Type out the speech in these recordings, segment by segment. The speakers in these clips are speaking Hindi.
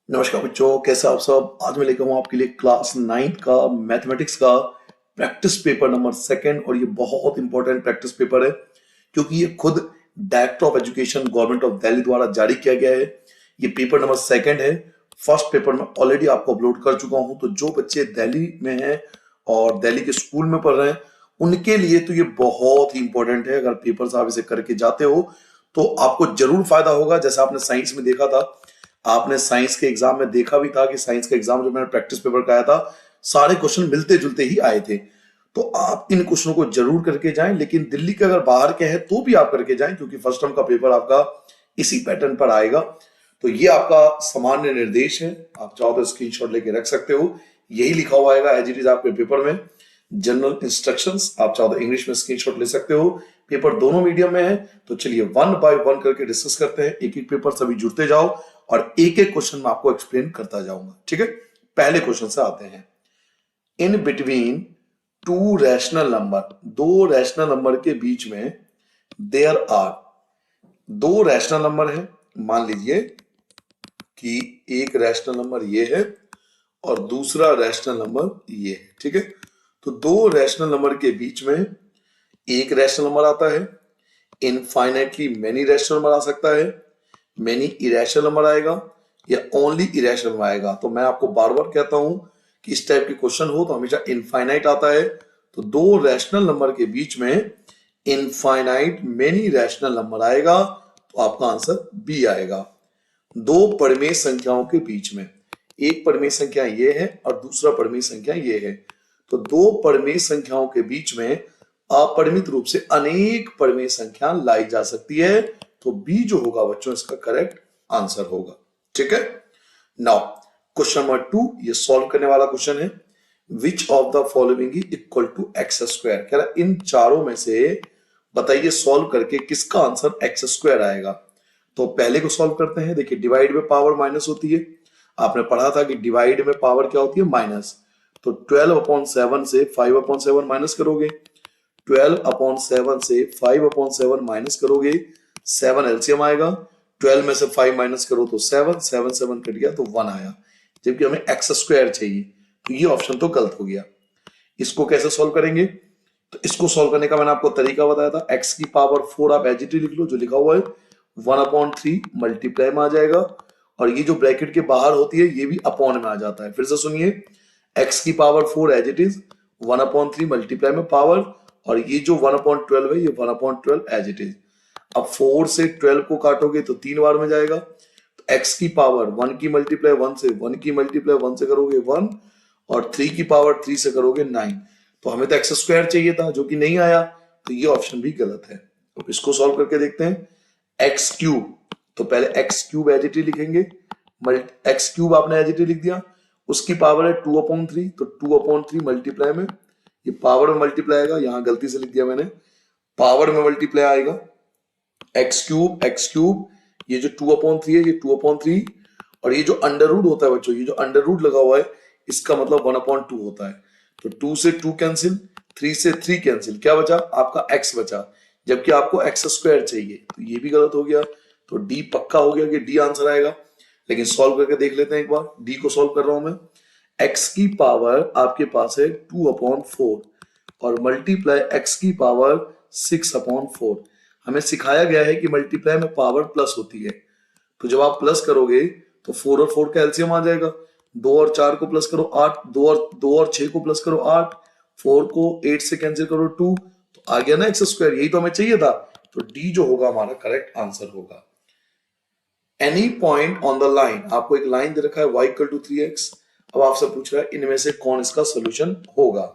नमस्कार बच्चों, कैसे आप सब। आज मैं लेकर हूं आपके लिए क्लास 9th का मैथमेटिक्स का प्रैक्टिस पेपर नंबर सेकंड। और ये बहुत इंपॉर्टेंट प्रैक्टिस पेपर है क्योंकि ये खुद director of education government of Delhi द्वारा जारी किया गया है। ये पेपर नंबर सेकंड है। फर्स्ट पेपर में ऑलरेडी आपको अपलोड कर चुका हूं, तो जो बच्चे दिल्ली में हैं और दिल्ली के स्कूल में पढ़ रहे हैं उनके लिए तो ये बहुत ही इंपॉर्टेंट है। अगर पेपर आप इसे करके जाते हो तो आपको जरूर फायदा होगा। जैसे आपने साइंस में देखा था, आपने साइंस के एग्जाम में देखा भी था कि साइंस का एग्जाम जो मैंने प्रैक्टिस पेपर का आया था, सारे क्वेश्चन मिलते जुलते ही आए थे। तो आप इन क्वेश्चनों को जरूर करके जाएं, लेकिन दिल्ली के अगर बाहर के हैं तो भी आप करके जाएं क्योंकि फर्स्ट टर्म का पेपर आपका इसी पैटर्न पर आएगा। तो ये आपका सामान्य निर्देश है, आप चाहो तो स्क्रीनशॉट लेके रख सकते हो। यही लिखा हुआ आएगा एज इट इज आपके पेपर में, जनरल इंस्ट्रक्शंस। आप चाहो तो इंग्लिश में स्क्रीनशॉट ले सकते हो। पेपर दोनों मीडियम में है। तो चलिए वन बाय वन करके डिस्कस करते हैं। एक एक पेपर सभी जुड़ते जाओ और एक एक क्वेश्चन में आपको एक्सप्लेन करता जाऊंगा, ठीक है। पहले क्वेश्चन से आते हैं। In between two rational number, दो रैशनल नंबर के बीच में देयर आर, दो रैशनल नंबर है। मान लीजिए कि एक रैशनल नंबर ये है और दूसरा रैशनल नंबर ये है, ठीक है। तो दो रैशनल नंबर के बीच में एक रैशनल नंबर आता है। इनफाइनाइटली मेनी रैशनल नंबर आ सकता है, मेनी इरेशनल नंबर आएगा या ओनली इरेशनल नंबर आएगा। तो मैं आपको बार बार कहता हूं कि इस टाइप के क्वेश्चन हो तो हमेशा इनफाइनाइट आता है। तो दो रैशनल नंबर के बीच में इनफाइनाइट मेनी रैशनल नंबर आएगा, तो आपका आंसर बी आएगा। दो परिमेय संख्याओं के बीच में, एक परिमेय संख्या ये है और दूसरा परिमेय संख्या ये है। तो दो परिमेय संख्याओं के बीच में अपरिमित रूप से अनेक परिमेय संख्या लाई जा सकती है। तो बी जो होगा बच्चों इसका करेक्ट आंसर होगा, ठीक है। नाउ क्वेश्चन नंबर 2, ये सॉल्व करने वाला क्वेश्चन है। Which of the following is equal to x square, कह रहा इन चारों में से बताइए सॉल्व करके किसका आंसर एक्स स्क्वायर आएगा। तो पहले को सॉल्व करते हैं। देखिए डिवाइड में पावर माइनस होती है, आपने पढ़ा था कि डिवाइड में पावर क्या होती है, माइनस। तो 12/7 से 5/7 माइनस करोगे, 12/7 से 5/7 माइनस करोगे, 7 एलसीएम आएगा। 12 में से 5 माइनस करो तो 7, 7 7 कट गया तो 1 आया, जबकि हमें एक्स स्क्वायर चाहिए। तो ये ऑप्शन तो गलत हो गया। इसको कैसे सॉल्व करेंगे, तो इसको सॉल्व करने का मैंने आपको तरीका बताया था। एक्स की पावर 4 आप एज इट इज लिख लो, जो लिखा हुआ है 1/3 मल्टीप्लाई में आ जाएगा। और ये जो ब्रैकेट के बाहर होती है ये भी अपॉन में आ जाता है। फिर से सुनिए, एक्स की power 4 as it is, 1/3 multiply में पावर, और ये जो 1/12 है ये 1/12 एज इट इज। अब 4 से 12 को काटोगे तो 3 बार में जाएगा। तो x की पावर 1 की मल्टीप्लाई 1 से, 1 की मल्टीप्लाई 1 से करोगे 1, और 3 की पावर 3 से करोगे 9। तो हमें तो एक्स स्क्वायर चाहिए था जो कि नहीं आया, तो ये ऑप्शन भी गलत है। तो इसको सॉल्व करके देखते हैं। एक्स क्यूब, तो पहले x cube as it is लिखेंगे। एक्स क्यूब आपने एज इट इज लिख दिया, उसकी पावर है 2/3, तो 2/3 मल्टीप्लाई में, ये पावर में मल्टीप्लाई आएगा, यहां गलती से लिख दिया मैंने, पावर में मल्टीप्लाई आएगा। एक्स क्यूब, ये जो 2/3 है ये 2/3, और ये जो अंडर रूट होता है बच्चों, ये जो अंडर रूट लगा हुआ है इसका मतलब 1/2 होता है। तो 2 से 2 कैंसिल, 3 से 3 कैंसिल, क्या बचा आपका x बचा, जबकि आपको एक्स स्क्वायर चाहिए। तो ये भी गलत हो गया। तो डी पक्का हो गया कि डी आंसर आएगा। लेकिन सॉल्व करके देख लेते हैं एक बार। डी को सॉल्व कर रहा हूं मैं। x की पावर आपके पास है 2/4 और मल्टीप्लाई x की पावर 6/4। हमें सिखाया गया है कि मल्टीप्लाई में पावर प्लस होती है। तो जब आप प्लस करोगे तो 4 और 4 का एलसीएम आ जाएगा। 2 और 4 को प्लस करो 8, 2 और 6 को प्लस करो 8, 4 को 8 से कैंसिल करो 2, तो आ गया ना एक्स स्क्वायर। यही तो हमें चाहिए था। तो डी जो होगा हमारा करेक्ट आंसर होगा। Any point on the line, आपको एक लाइन दे रखा है y = 3x। अब आपसे पूछ रहा है इनमें से कौन इसका सोल्यूशन होगा।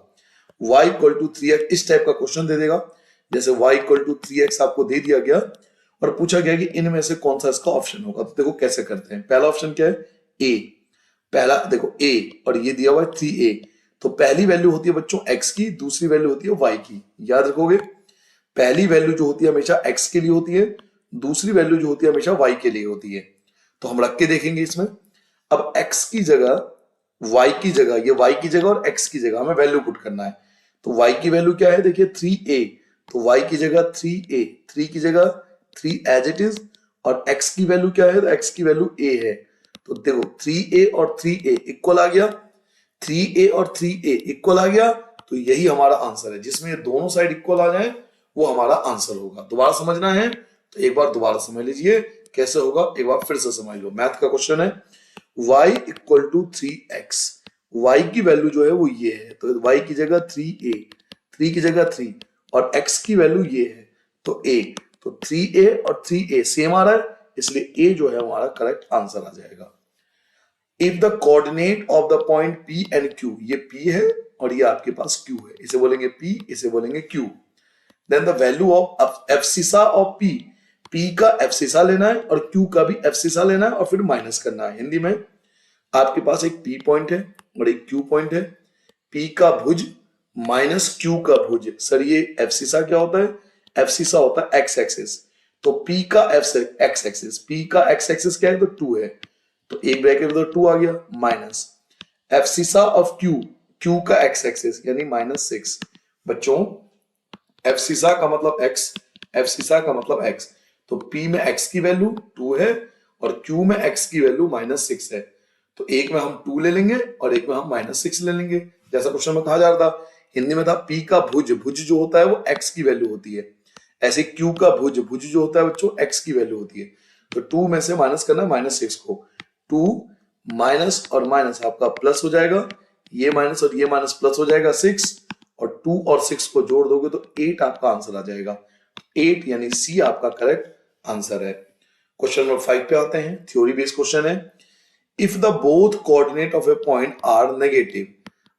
y = 3x, इस टाइप का क्वेश्चन दे देगा। जैसे y = 3x आपको दे दिया गया और पूछा गया कि इनमें से कौन सा इसका ऑप्शन होगा। तो देखो कैसे करते हैं। पहला ऑप्शन क्या है, ए। पहला देखो a, और ये दिया हुआ है 3a। तो पहली वैल्यू होती है बच्चों x की, दूसरी वैल्यू होती है y की। याद रखोगे, पहली वैल्यू जो होती है हमेशा x के लिए होती है, दूसरी वैल्यू जो होती है हमेशा y के लिए होती है। तो हम रख के देखेंगे इसमें। अब x की जगह, y की जगह, ये y की जगह और x की जगह हमें वैल्यू पुट करना है। तो y की वैल्यू क्या है, देखिए 3a। तो y की जगह 3a, 3 की जगह 3 एज इट इज, और x की वैल्यू क्या है, तो x की वैल्यू a है। तो देखो 3a और 3a इक्वल आ गया, 3a और 3a इक्वल आ गया, तो यही हमारा आंसर है। जिसमें ये दोनों साइड इक्वल आ जाए वो हमारा आंसर होगा। दोबारा समझना है तो एक बार दोबारा समझ लीजिए कैसे होगा, एक बार फिर से समझ लो। मैथ का क्वेश्चन है y equal to 3x, y की वैल्यू जो है वो ये है, तो y की जगह 3a, 3 की जगह 3 और x की वैल्यू ये है तो a, तो 3a और 3a सेम आ रहा है, इसलिए a जो है हमारा करेक्ट आंसर आ जाएगा। If the coordinate of the point p and q, ये p है और ये आपके पास q है, इसे बोलेंगे p, इसे बोलेंगे q। Then the value of abscissa of p, p का एफसीसा लेना है और q का भी एफसीसा लेना है और फिर माइनस करना है। हिंदी में आपके पास एक p पॉइंट है और एक q पॉइंट है, p का भुज माइनस q का भुज। सर ये एफसीसा क्या होता है? एफसीसा होता है एक्स एक्सिस, तो p का एक्स एक्सिस, p का एक्स एक्सिस क्या है? तो 2 है, तो एक ब्रैकेट में तो 2 आ गया, माइनस एफसीसा ऑफ q, q का एक्स एक्सिस यानी -6। बच्चों एफसीसा का मतलब x, एफसीसा का मतलब x, तो p में x की वैल्यू 2 है और q में x की वैल्यू -6 है, तो एक में हम 2 ले लेंगे और एक में हम -6 ले लेंगे। जैसा क्वेश्चन में कहा जा रहा था, हिंदी में था p का भुज, भुज जो होता है वो x की वैल्यू होती है, ऐसे q का भुज, भुज जो होता है बच्चों x की वैल्यू होती है। तो 2 में से माइनस करना -6 को, 2 माइनस और माइनस आपका प्लस हो जाएगा, ये माइनस और ये माइनस प्लस हो जाएगा 6, और 2 और 6 को जोड़ दोगे तो 8 आपका आंसर आ जाएगा। 8 यानी सी आपका करेक्ट आंसर है। क्वेश्चन नंबर 5 पे आते हैं, थ्योरी बेस्ड क्वेश्चन है। If the both coordinate of a point are negative,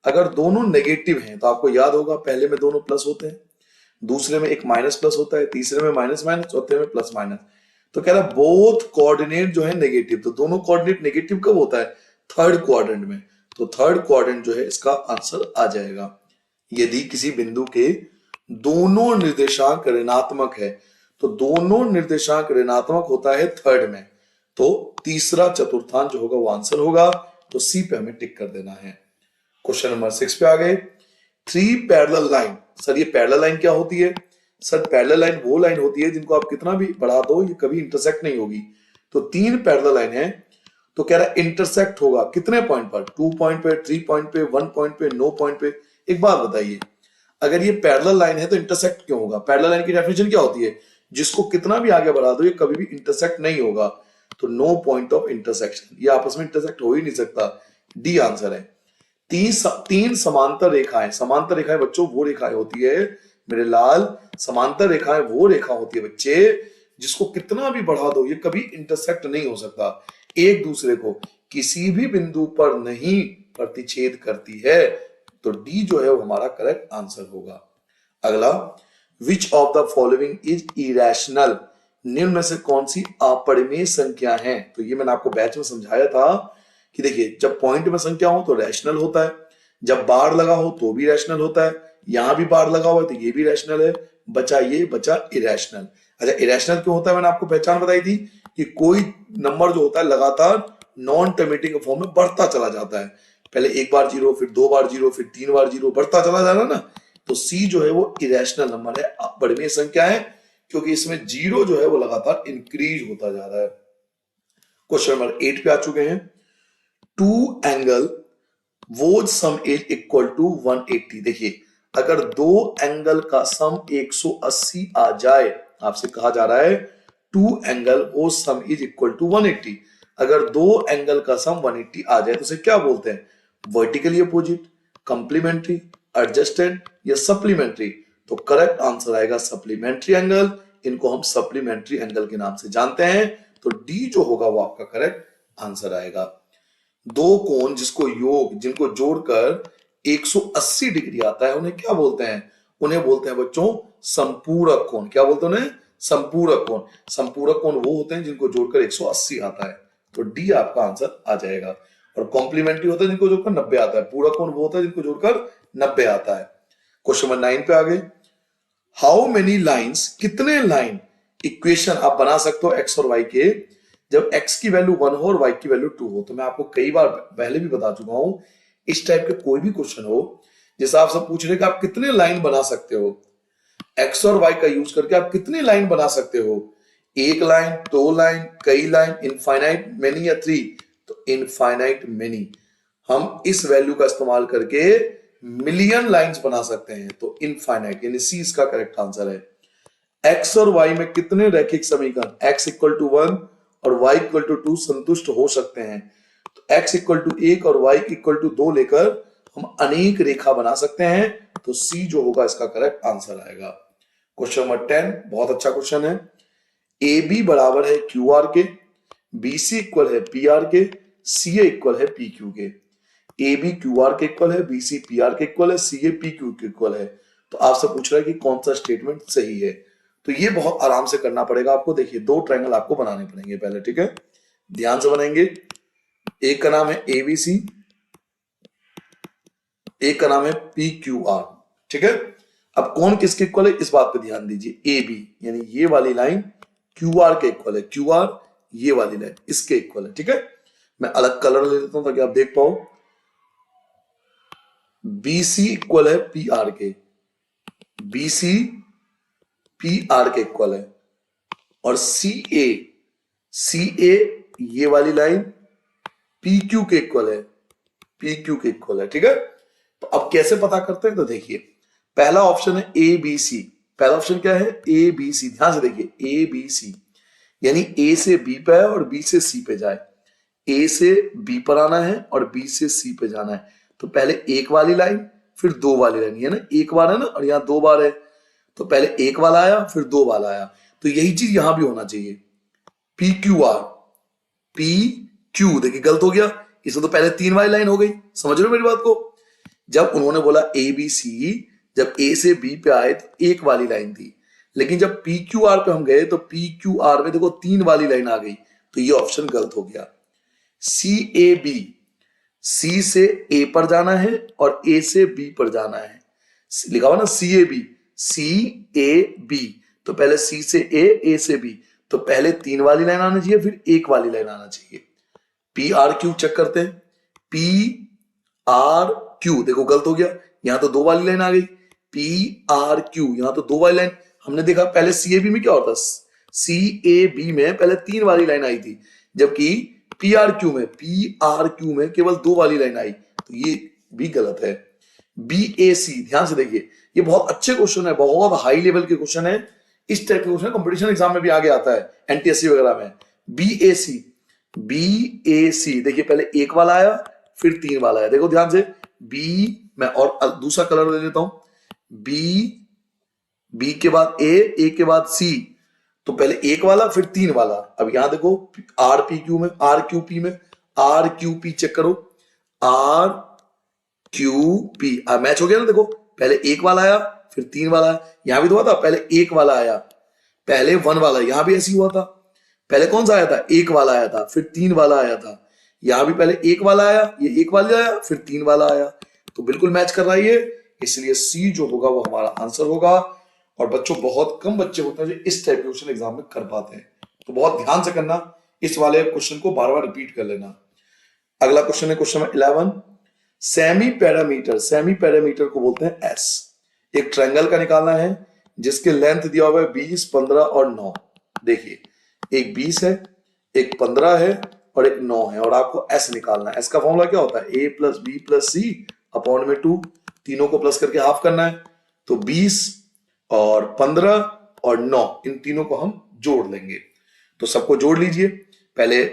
अगर दोनों नेगेटिव हैं तो आपको याद होगा पहले में दोनों प्लस होते हैं, दूसरे में एक माइनस प्लस होता है, तीसरे में माइनस माइनस, चौथे में प्लस माइनस। तो कह रहा है बोथ कोऑर्डिनेट जो है नेगेटिव, तो दोनों कोऑर्डिनेट नेगेटिव कब होता है? थर्ड क्वाड्रेंट में, तो थर्ड क्वाड्रेंट जो है इसका आंसर आ जाएगा। यदि किसी बिंदु के दोनों निर्देशांक ऋणात्मक है, तो दोनों निर्देशांक ऋणात्मक होता है थर्ड में, तो तीसरा चतुर्थांश जो होगा वो आंसर होगा, तो सी पे हमें टिक कर देना है। क्वेश्चन नंबर 6 पे आ गए। 3 पैरेलल लाइन, सर ये पैरेलल लाइन क्या होती है? सर पैरेलल लाइन वो लाइन होती है जिनको आप कितना भी बढ़ा दो ये कभी इंटरसेक्ट नहीं होगी। तो 3 पैरेलल लाइन है, तो कह रहा है इंटरसेक्ट होगा कितने पॉइंट पर? 2 पॉइंट पे, 3 पॉइंट पे, 1 पॉइंट पे, 9 पॉइंट पे। एक बात बताइए, अगर ये पैरेलल लाइन है तो इंटरसेक्ट क्यों होगा? पैरेलल लाइन की डेफिनेशन क्या होती है? जिसको कितना भी आगे बढ़ा दो ये कभी भी इंटरसेक्ट नहीं होगा, तो नो पॉइंट ऑफ इंटरसेक्शन, ये आपस में इंटरसेक्ट हो ही नहीं सकता। डी आंसर है। तीन समांतर रेखाएं, समांतर रेखाएं बच्चों वो रेखाएं होती है मेरे लाल, समांतर रेखाएं वो रेखा होती है बच्चे जिसको कितना भी बढ़ा दो ये कभी इंटरसेक्ट नहीं हो सकता, एक दूसरे को किसी भी बिंदु पर नहीं प्रतिच्छेद करती है, तो डी जो है वो हमारा करेक्ट आंसर होगा। अगला, विच of the following is irrational, निम्न में से कौन सी अपरिमेय संख्या है? तो ये मैंने आपको बैच में समझाया था कि देखिए जब पॉइंट में संख्या हो तो रैशनल होता है, जब बार लगा हो तो भी रैशनल होता है, यहां भी बार लगा हुआ है तो ये भी रैशनल है, बचा ये बचा इरेशनल। अच्छा इरेशनल क्यों होता है? मैंने आपको पहचान बताई थी कि कोई नंबर जो होता है लगातार नॉन टर्मिनेटिंग फॉर्म में बढ़ता चला जाता है, पहले एक बार जीरो, फिर 2 बार जीरो, फिर 3 बार जीरो, बढ़ता चला जा रहा है ना, तो सी जो है वो इरेशनल नंबर है, अपरिमेय संख्या है, क्योंकि इसमें जीरो जो है वो लगातार इंक्रीज होता जा रहा है। क्वेश्चन नंबर 8 पे आ चुके हैं। टू एंगल वो सम इज इक्वल टू 180। देखिए अगर दो एंगल का सम 180 आ जाए, आपसे कहा जा रहा है टू एंगल वो सम इज इक्वल टू 180, अगर दो एंगल का सम 180 आ जाए तो उसे क्या बोलते हैं? वर्टिकली अपोजिट, कंप्लीमेंट्री, एडजस्टेंट या सप्लीमेंट्री? तो करेक्ट आंसर आएगा सप्लीमेंट्री एंगल, इनको हम सप्लीमेंट्री एंगल के नाम से जानते हैं, तो डी जो होगा वो आपका करेक्ट आंसर आएगा। दो कोण जिनको जोड़कर 180 डिग्री आता है उन्हें क्या बोलते हैं? उन्हें बोलते हैं बच्चों संपूरक कोण। क्या बोलते हैं उन्हें? संपूरक कोण। संपूरक कोण वो होते हैं जिनको जोड़कर 180 आता है, तो डी आपका आंसर आ जाएगा। और कॉम्प्लीमेंट्री होता है जिनको जोड़कर 90 आता है, पूरक कोण वो होता है जिनको जोड़कर 90 आता है। क्वेश्चन नंबर 9 पे आ गए। हाउ मेनी लाइन्स, कितने लाइन इक्वेशन आप बना सकते हो एक्स और वाई के जब x की वैल्यू 1 हो और y की वैल्यू 2 हो? तो मैं आपको कई बार पहले भी बता चुका हूं, इस टाइप के कोई भी क्वेश्चन हो जैसे आप सब पूछ रहे कि आप कितने लाइन बना सकते हो, x और y का यूज करके आप कितनी लाइन बना सकते हो? एक लाइन, दो लाइन, कई लाइन, इनफाइनाइट, मेनी या 3? तो इनफाइनाइट मेनी। हम इस वैल्यू का इस्तेमाल करके मिलियन लाइंस बना सकते हैं। तो इनफाइनाइट यानी सी इसका करेक्ट आंसर है। एक्स और वाई में कितने रैखिक समीकरण एक्स इक्वल टू 1 और वाई इक्वल टू 2 संतुष्ट हो सकते हैं? तो एक्स इक्वल टू 1 और वाई इक्वल टू 2 लेकर हम अनेक रेखा बना सकते हैं। तो सी जो होगा इसका करेक्ट आंसर आएगा। क्वेश्चन नंबर 10 बहुत अच्छा क्वेश्चन है। ए बी बराबर है क्यू आर के, बी सी इक्वल है पी आर के, सी ए इक्वल है पी क्यू के। ए बी क्यू आर के इक्वल है, बी सी पी आर के इक्वल है, सी ए पी क्यू के इक्वल है। तो आपसे पूछ रहा है कि कौन सा स्टेटमेंट सही है। तो ये बहुत आराम से करना पड़ेगा आपको। देखिए दो ट्रायंगल आपको बनाने पड़ेंगे पहले, ठीक है, ध्यान से बनाएंगे। एक का नाम है ए बी सी, एक का नाम है पी क्यू आर, ठीक है। अब कौन किसके इक्वल है इस बात पे ध्यान दीजिए। ए बी यानी ये वाली लाइन क्यू आर के इक्वल है, क्यू आर ये वाली लाइन इसके इक्वल है, ठीक है। मैं अलग कलर ले लेता हूं ताकि आप देख पाओ। बी सी इक्वल है पी आर के, बी सी पी आर के इक्वल है, और सी ए ये वाली लाइन पी क्यू के इक्वल है, पी क्यू के इक्वल है, ठीक है। तो अब कैसे पता करते हैं? तो देखिए पहला ऑप्शन है ए बी सी। पहला ऑप्शन क्या है? A B C. ध्यान से देखिए ए बी सी यानी ए से बी पे है और बी से सी पे जाए। ए से बी पर आना है और बी से सी पे जाना है। तो पहले एक वाली लाइन फिर दो वाली लाइन, ये ना एक बार है ना और यहाँ दो बार है। तो पहले एक वाला आया फिर दो वाला आया। तो यही चीज यहां भी होना चाहिए। P Q R, P Q, देखिए गलत हो गया, इसमें तो पहले तीन वाली लाइन हो गई। समझ रहे हो मेरी बात को? जब उन्होंने बोला ए बी सी, जब ए से बी पे आए तो एक वाली लाइन थी, लेकिन जब पी क्यू आर पे हम गए तो पी क्यू आर में देखो तीन वाली लाइन आ गई। तो ये ऑप्शन गलत हो गया। सी ए बी, सी से ए पर जाना है और ए से बी पर जाना है। लिखा हुआ ना सी ए बी, सी ए बी। तो पहले सी से ए से बी, तो पहले तीन वाली लाइन आना चाहिए फिर एक वाली लाइन आना चाहिए। पी आर क्यू चेक करते हैं। पी आर क्यू देखो गलत हो गया, यहां तो दो वाली लाइन आ गई। पी आर क्यू यहां तो दो वाली लाइन। हमने देखा पहले सी ए बी में क्या होता, सी ए बी में पहले तीन वाली लाइन आई थी, जबकि पी आर क्यू में केवल दो वाली लाइन आई। तो ये भी गलत है। बी ए सी, ध्यान से देखिए ये बहुत अच्छे क्वेश्चन है, बहुत हाई लेवल के क्वेश्चन है। इस टाइप के क्वेश्चन कंपटीशन एग्जाम में भी आगे आता है, एनटीएससी वगैरह में। बी ए सी, बी ए सी देखिए पहले एक वाला आया फिर तीन वाला आया। देखो ध्यान से बी, मैं और दूसरा कलर ले लेता हूं। बी के बाद ए के बाद सी, तो पहले एक वाला फिर तीन वाला। अब यहां देखो आर पी क्यू में, आर क्यू पी में, आर क्यू पी चेक करो, आर क्यू पी मैच हो गया ना। देखो पहले एक वाला आया फिर तीन वाला आया। यहां भी तो हुआ था पहले एक वाला आया पहले वन वाला, यहां भी ऐसी हुआ था। पहले कौन सा आया था? एक वाला आया था फिर तीन वाला आया था। यहां भी पहले एक वाला आया, ये एक वाला आया फिर तीन वाला आया। तो बिल्कुल मैच कर रहा है ये, इसलिए सी जो होगा वो हमारा आंसर होगा। और बच्चों बहुत कम बच्चे होते हैं जो इस टाइप के क्वेश्चन एग्जाम में कर पाते हैं। तो बहुत ध्यान से करना, इस वाले क्वेश्चन को बार बार रिपीट कर लेना। अगला क्वेश्चन है question number 11। Semi parameter, semi parameter को बोलते हैं एस। एक ट्रायंगल का निकालना है जिसके लेंथ दिया हुआ है 20, 15 और 9। देखिए एक 20 है, एक 15 है और एक 9 है, और आपको एस निकालना है। एस का फॉर्मूला क्या होता है? ए plus b plus c upon में 2, तीनों को प्लस करके हाफ करना है। तो 20 और 15 और 9 इन तीनों को हम जोड़ लेंगे। तो सबको जोड़ लीजिए। पहले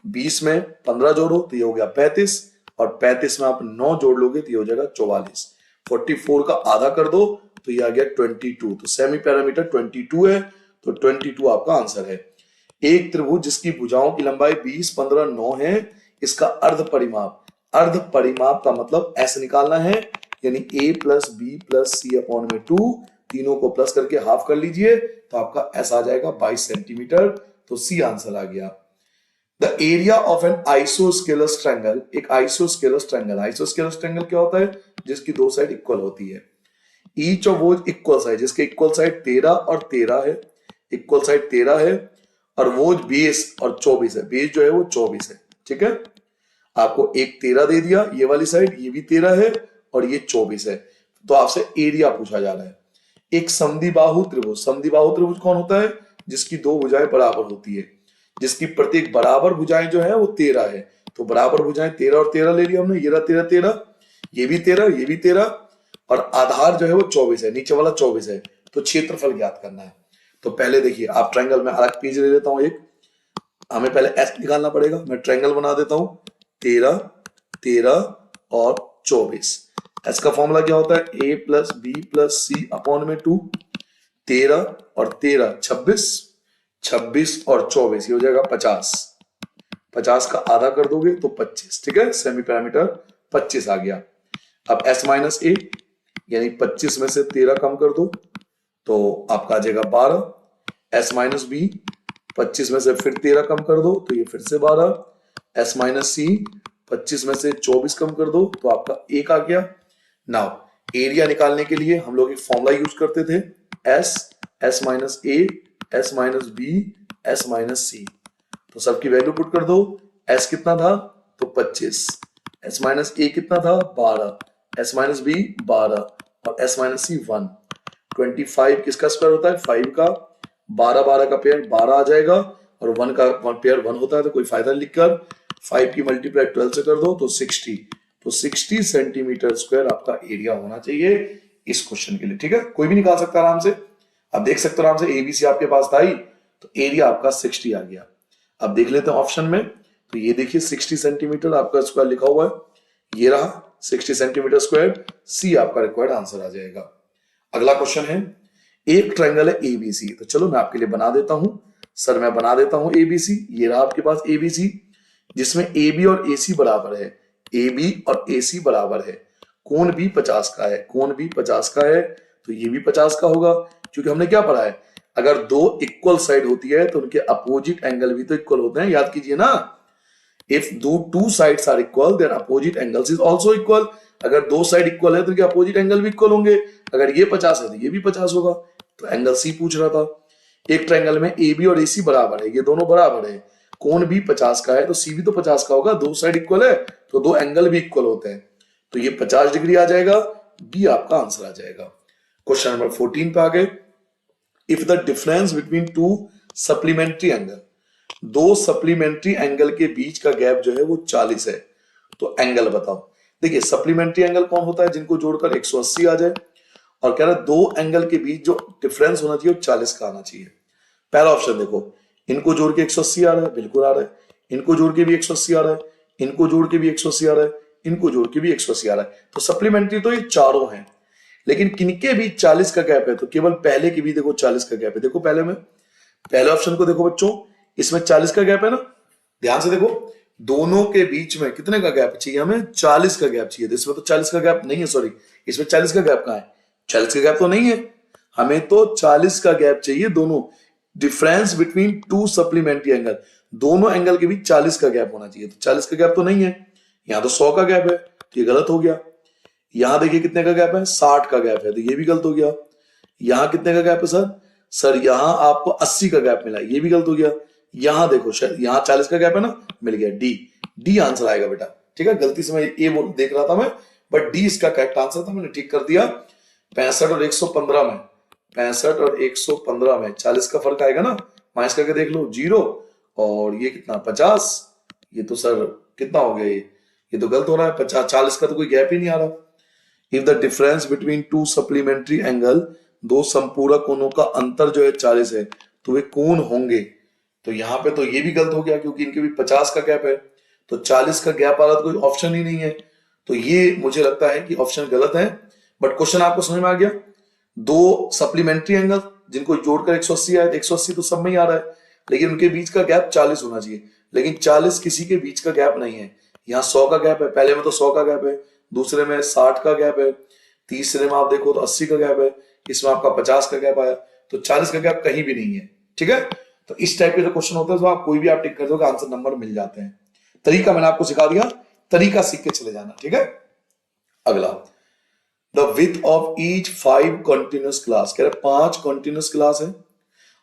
20 में 15 जोड़ो तो ये हो गया 35, और 35 में आप 9 जोड़ लोगे तो ये हो जाएगा 44। 44 का आधा कर दो तो ये आ गया 22। तो सेमी पैरामीटर 22 है, तो 22 आपका आंसर है। एक त्रिभुज जिसकी भुजाओं की लंबाई 20, 15, 9 है, इसका अर्ध परिमाप, अर्ध परिमाप का मतलब एस निकालना है, यानी ए plus b plus c upon में 2, तीनों को प्लस करके हाफ कर लीजिए तो आपका एस आ जाएगा 22 सेंटीमीटर। तो सी आंसर आ गया। The area of an isosceles triangle, एक आइसोस्केलस ट्रायंगल, आइसोस्केलस ट्रायंगल क्या होता है? जिसकी दो साइड इक्वल होती है। ईच ऑफ वो इक्वल साइड, जिसके इक्वल साइड 13 और 13 है, इक्वल साइड 13 है, और वो 20 और 24 है। बेस जो है वो 24 है, ठीक है। आपको एक 13 दे दिया, ये वाली साइड, ये भी 13 है और ये 24 है। तो आपसे एरिया पूछा जा रहा है। एक समद्विबाहु त्रिभुज, समद्विबाहु त्रिभुज कौन होता है? जिसकी दो भुजाएं बराबर होती है, जिसकी प्रत्येक बराबर भुजाएं जो है वो 13 है। तो बराबर भुजाएं 13 और 13 ले लिया हमने, ये रहा 13 13, ये भी 13, ये भी 13, और आधार जो है वो 24 है, नीचे वाला 24 है। तो क्षेत्रफल ज्ञात करना है। तो पहले देखिए, आप ट्रायंगल में अलग पेज ले लेता हूं एक, हमें पहले एस निकालना पड़ेगा। मैं ट्रायंगल बना देता हूं, 13 13 और 24। एस का फॉर्मूला क्या होता है, ए plus b plus c upon में 2। 13 और 13 26, 26 और 24 ये हो जाएगा 50। 50 का आधा कर दोगे तो 25, ठीक है, सेमी पैरामीटर 25 आ गया। अब s माइनस ए, यानी 25 में से 13 कम कर दो तो आपका आ जाएगा 12। s माइनस बी, 25 में से फिर 13 कम कर दो तो ये फिर से 12। s माइनस सी, 25 में से 24 कम कर दो तो आपका 1 आ गया। नाउ एरिया निकालने के लिए हम लोग एक फॉर्मूला यूज करते थे, s minus A, s minus B, s minus C. तो सबकी वैल्यू पुट कर दो। s कितना था तो 25, s माइनस ए कितना था 12, s माइनस बी 12 और s माइनस सी 1। 25 किसका स्क्वायर होता है, 5 का। 12 12 का पेयर 12 आ जाएगा और 1 का पेयर 1 होता है, तो कोई फायदा लिखकर 5 की मल्टीप्लाई 12 से कर दो तो 60। तो 60 सेंटीमीटर स्क्वायर आपका एरिया होना चाहिए इस क्वेश्चन के लिए, ठीक है। कोई भी निकाल सकता है आराम से, आप देख सकते हो आराम से, एबीसी आपके पास था ही, तो एरिया आपका 60 आ गया। अब देख लेते हैं ऑप्शन में, तो ये देखिए 60 सेंटीमीटर आपका स्क्वायर लिखा हुआ है, ये रहा 60 सेंटीमीटर स्क्वायर, सी आपका रिक्वायर्ड आंसर आ जाएगा। अगला क्वेश्चन है, एक ट्रायंगल है एबीसी, तो चलो मैं आपके लिए बना देता हूं। सर मैं बना देता हूं एबीसी, ये रहा आपके पास एबीसी, जिसमें एबी और एसी बराबर है, एबी और एसी बराबर है, कोण भी 50 का है, कोण भी 50 का है, तो ये भी 50 का होगा, क्योंकि हमने क्या पढ़ा है, अगर दो इक्वल साइड होती है तो उनके अपोजिट एंगल भी तो इक्वल होते हैं, याद कीजिए ना। इफ दो two sides are equal their opposite angles is also equal. अगर दो साइड इक्वल है तो उनके अपोजिट एंगल भी इक्वल होंगे। अगर ये 50 है तो ये भी 50 होगा। तो एंगल सी पूछ रहा था। एक ट्रायंगल में ए बी और ए सी बराबर है, ये दोनों बराबर है, कोण भी 50 का है, तो सी भी तो 50 का होगा, दो साइड इक्वल है तो दो एंगल भी इक्वल होते हैं, तो ये 50 डिग्री आ जाएगा, बी आपका आंसर आ जाएगा। क्वेश्चन नंबर 14 पे आ गए। If the difference between two supplementary angle, दो सप्लीमेंट्री एंगल के बीच का गैप जो है वो 40 है, तो एंगल बताओ। देखिए सप्लीमेंट्री एंगल कौन होता है, जिनको जोड़कर 180 आ जाए, और कह रहा है दो एंगल के बीच जो डिफरेंस होना चाहिए वो 40 का आना चाहिए। पहला ऑप्शन देखो, इनको जोड़ के 180 आ रहा है, बिल्कुल आ रहा है, इनको जोड़ के भी 180 आ रहा है, इनको जोड़ के भी 180 आ रहा है, इनको जोड़ के भी 180 आ रहा है, तो सप्लीमेंट्री तो ये चारों हैं, लेकिन किनके बीच 40 का गैप है, तो केवल पहले के भी देखो 40 का गैप है। देखो पहले में, पहले ऑप्शन को देखो बच्चों, इसमें 40 का गैप है ना, ध्यान से देखो, दोनों के बीच में कितने का गैप चाहिए, हमें 40 का गैप चाहिए, तो इसमें तो 40 का गैप नहीं है, सॉरी इसमें 40 का गैप कहां है, 40 का गैप तो नहीं है, हमें तो 40 का गैप चाहिए, दोनों difference between two supplementary angle, दोनों एंगल के बीच 40 का गैप होना चाहिए, तो 40 का गैप तो नहीं है, यहां तो 100 का गैप है, तो ये गलत हो गया। यहां देखिए कितने का गैप है, 60 का गैप है, तो ये भी गलत हो गया। यहां कितने का गैप है सर, सर यहां आपको 80 का गैप मिला, ये भी गलत हो गया। यहां देखो शायद यहां 40 का गैप है ना, मिल गया, डी, डी आंसर आएगा बेटा, ठीक है। गलती से मैं ए देख रहा था मैं, बट डी इसका करेक्ट आंसर था, मैंने ठीक कर दिया। 65 और 115 में, 65 और 115 में 40 का फर्क आएगा ना, माइनस करके देख लो 0, और ये कितना 50, ये तो सर कितना हो गया, ये तो गलत हो रहा है, 50 40 का तो कोई गैप ही नहीं आ रहा। If the difference between two supplementary angle, दो संपूरक कोणों का अंतर जो है 40 है, तो वे कोण होंगे, तो यहां पे तो ये भी गलत हो गया, क्योंकि इनके भी 50 का गैप है, तो 40 का गैप आ रहा तो कोई ऑप्शन ही नहीं है, तो ये मुझे लगता है कि ऑप्शन गलत है। बट क्वेश्चन आपको समझ में आ गया, दो सप्लीमेंट्री एंगल जिनको जोड़कर 180 आए, 180 तो सब में ही आ रहा है, लेकिन उनके बीच का गैप 40 होना चाहिए, लेकिन 40 किसी के बीच का गैप नहीं है। यहाँ 100 का गैप है, पहले में तो 100 का गैप है, दूसरे में 60 का गैप है, तीसरे में आप देखो तो 80 का गैप है, इसमें आपका 50 का गैप आया, तो 40 का गैप कहीं भी नहीं है, ठीक है। तो इस टाइप के जो क्वेश्चन होते हैं तो आप कोई भी आप टिक कर दो, आंसर नंबर मिल जाते हैं। तरीका मैंने आपको सिखा दिया, तरीका सीख के चले जाना, ठीक है। अगला, the width of each 5 continuous class, कह रहे 5 कंटिन्यूअस क्लास है,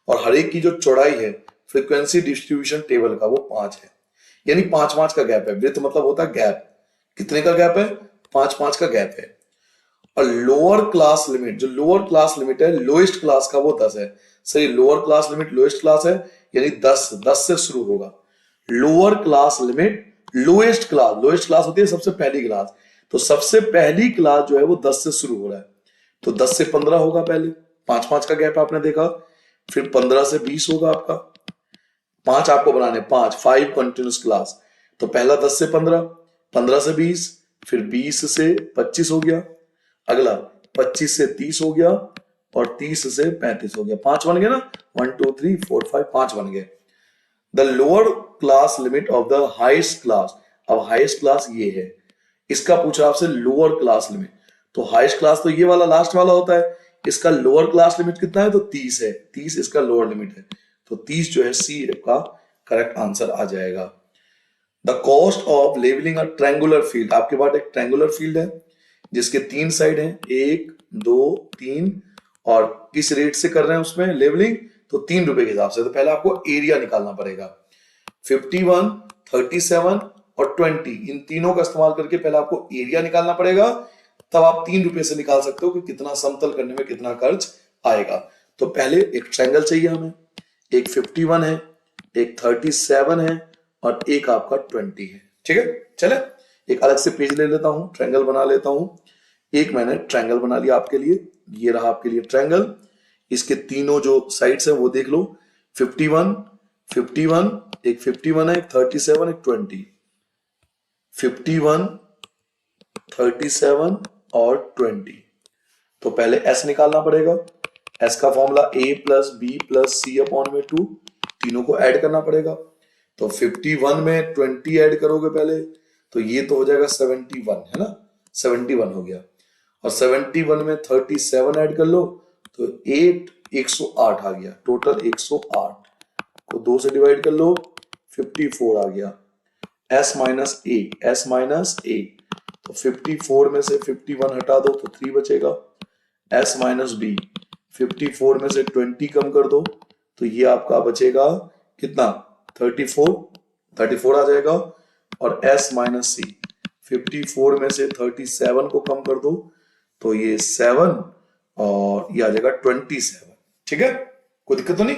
और हर एक की जो चौड़ाई है फ्रीक्वेंसी डिस्ट्रीब्यूशन टेबल का वो 5 है, यानी 5-5 का गैप है। विथ मतलब होता है गैप, कितने का गैप है, 5-5 का गैप है। और लोअर क्लास लिमिट, जो लोअर क्लास लिमिट है लोएस्ट क्लास का वो 10 है। सही, lower class limit lowest class है, यानी 10 से शुरू होगा। Lower class limit lowest class होती है सबसे पहली क्लास। तो सबसे पहली क्लास जो है वो 10 से शुरू हो रहा है, तो 10 से 15 होगा पहले, 5-5 का गैप आपने देखा। फिर 15 से 20 होगा आपका, 5 आपको बनाने, 5 कंटिन्यूस क्लास। तो पहला 10 से 15, 15 से 20, फिर 20 से 25 हो गया, अगला 25 से 30 हो गया, और 30 से 35 हो गया। 5 बन गए ना, 1 2 3 4 5, 5 बन गए। The lower class limit of the highest class, अब हाइस्ट क्लास ये है, इसका पूछा आपसे लोअर क्लास लिमिट। तो हाइस्ट क्लास तो ये वाला लास्ट वाला होता है, इसका लोअर क्लास लिमिट कितना है, तो 30 है, 30 इसका लोअर लिमिट है। तो 30 जो है सी का करेक्ट आंसर आ जाएगा। The cost of levelling a triangular field, आपके पास एक ट्रायंगुलर फील्ड है जिसके 3 साइड हैं, 1 2 3, और किस रेट से कर रहे हैं उसमें लेवलिंग, तो 3 रुपए के हिसाब से। तो पहले आपको एरिया निकालना पड़ेगा। 51, 37 और 20, इन तीनों का इस्तेमाल करके पहले आपको एरिया निकालना पड़ेगा, तब आप 3 रुपए से निकाल सकते हो कि कितना समतल करने में कितना खर्च आएगा। तो पहले एक ट्रायंगल चाहिए हमें, एक 51 है, एक 37 है, और एक आपका 20 है। ठीक है, चले एक अलग से पेज ले लेता हूं, ट्रायंगल बना लेता हूं। एक मैंने ट्रायंगल बना लिया आपके लिए, ये रहा आपके लिए ट्रायंगल। इसके तीनों जो साइड्स हैं वो देख लो, 51, 51, एक 51 है, एक 37, एक 20, 51, 37 और 20। तो पहले s निकालना पड़ेगा। s का formula a plus b plus c upon में 2, तीनों को ऐड करना पड़ेगा। तो 51 में 20 ऐड करोगे पहले, तो ये तो हो जाएगा 71, है ना, 71 हो गया। और 71 में 37 ऐड कर लो, तो 108 आ गया, टोटल 108 को 2 से डिवाइड कर लो, 54 आ गया। s माइनस ए, तो 54 में से 51 हटा दो तो 3 बचेगा। s माइनस बी, 54 में से 20 कम कर दो तो ये आपका बचेगा कितना, 34 आ जाएगा। और s माइनस सी, 54 में से 37 को कम कर दो तो ये 7, और ये आ जाएगा 27। ठीक है, कोई दिक्कत तो नहीं,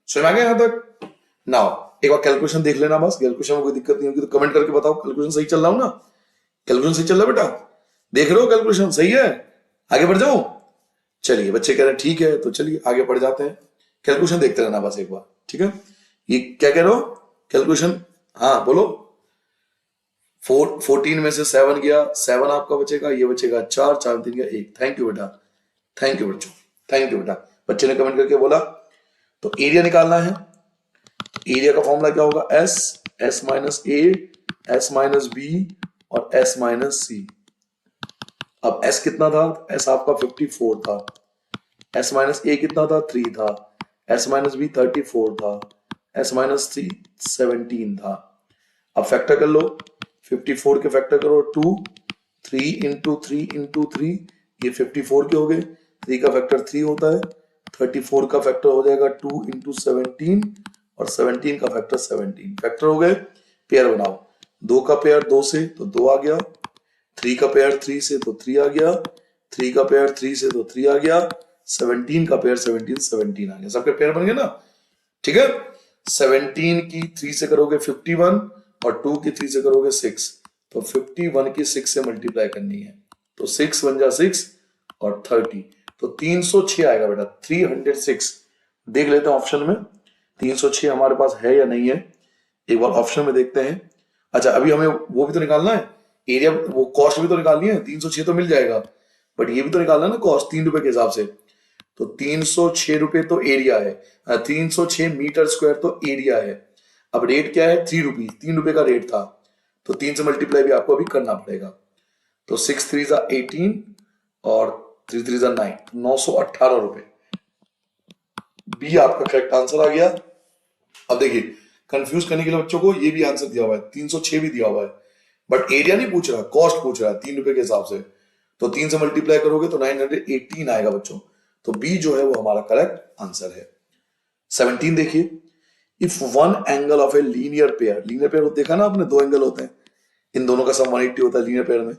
समझ आ गया यहां तक। नाउ एक बार कैलकुलेशन देख लेना, बस कैलकुलेशन में कोई दिक्कत नहीं होगी तो कमेंट करके बताओ कैलकुलेशन सही चल रहा हूं ना, कैलकुलेशन सही चल रहा है बेटा, देख रहे हो कैलकुलेशन सही है, आगे बढ़ जाऊं। चलिए बच्चे कह रहे हैं ठीक है, तो चलिए आगे बढ़ जाते हैं, कैलकुलेशन देखते रहना बस एक बार। ठीक है, ये क्या कह रहे हो कैलकुलेशन, हाँ बोलो। 14 में से 7 गया, 7 आपका बचेगा, ये बचेगा 4, 4 3 गया 1। थैंक यू बेटा, थैंक यू बच्चों, थैंक यू बेटा, बच्चे ने कमेंट करके बोला। तो एरिया निकालना है, एरिया का फॉर्मूला क्या होगा, S minus A, S minus B और एस माइनस सी। अब एस कितना था, एस आपका 54 था, एस माइनस ए कितना था, 3 था, एस माइनस बी 34 था, एस माइनस सी 17 था। अब फैक्टर कर लो, 54 के फैक्टर करो 2, 3 इंटू 3 इंटू 3, ये 54 के हो गए, 3 का फैक्टर 3 होता है, 34 का फैक्टर हो जाएगा 2 इंटू 17, और 17 का फैक्टर 17, फैक्टर हो गए। पेयर बनाओ, 2 का पेयर 2 से तो 2 आ गया, 3 का पेयर 3 से तो 3 आ गया, 3 का पेयर 3 से तो 3 आ गया, 17 का पेयर 17 आ गया, सबके पेयर बन गए ना। ठीक है, 17 की 3 से करोगे 51, और 2 की 3 से करोगे 6, तो 51 की 6 से मल्टीप्लाई करनी है, तो 6 बन जा 6 और 30, तो 306 आएगा बेटा, 306। देख लेते हैं ऑप्शन में 306 हमारे पास है या नहीं है, एक बार ऑप्शन में देखते हैं। अच्छा अभी हमें वो भी तो निकालना है, एरिया, वो कॉस्ट भी तो निकालनी है, 306 तो मिल जाएगा, बट ये भी तो निकालना है ना कॉस्ट 3 रुपए के हिसाब से। तो 306 रुपए तो एरिया है, 306 मीटर स्क्वायर तो एरिया है। अब रेट क्या है, 3 रुपीज, 3 रुपए का रेट था, तो 3 से मल्टीप्लाई भी आपको अभी करना पड़ेगा। तो 6 3 जा 18 और 3 3 जा 9, 918 रुपए, बी आपका करेक्ट आंसर आ गया। अब देखिए कंफ्यूज करने के लिए बच्चों को ये भी आंसर दिया हुआ है, 306 भी दिया हुआ है, बट एरिया नहीं पूछ रहा, कॉस्ट पूछ रहा है 3 रुपए के हिसाब से। तो 3 से मल्टीप्लाई करोगे तो 918 आएगा बच्चों, तो बी जो है वो हमारा करेक्ट आंसर है। 17 देखिए, if one angle of a linear pair, linear pair देखा ना आपने, 2 एंगल होते हैं, इन दोनों का सम 180 होता है लीनियर पेयर में।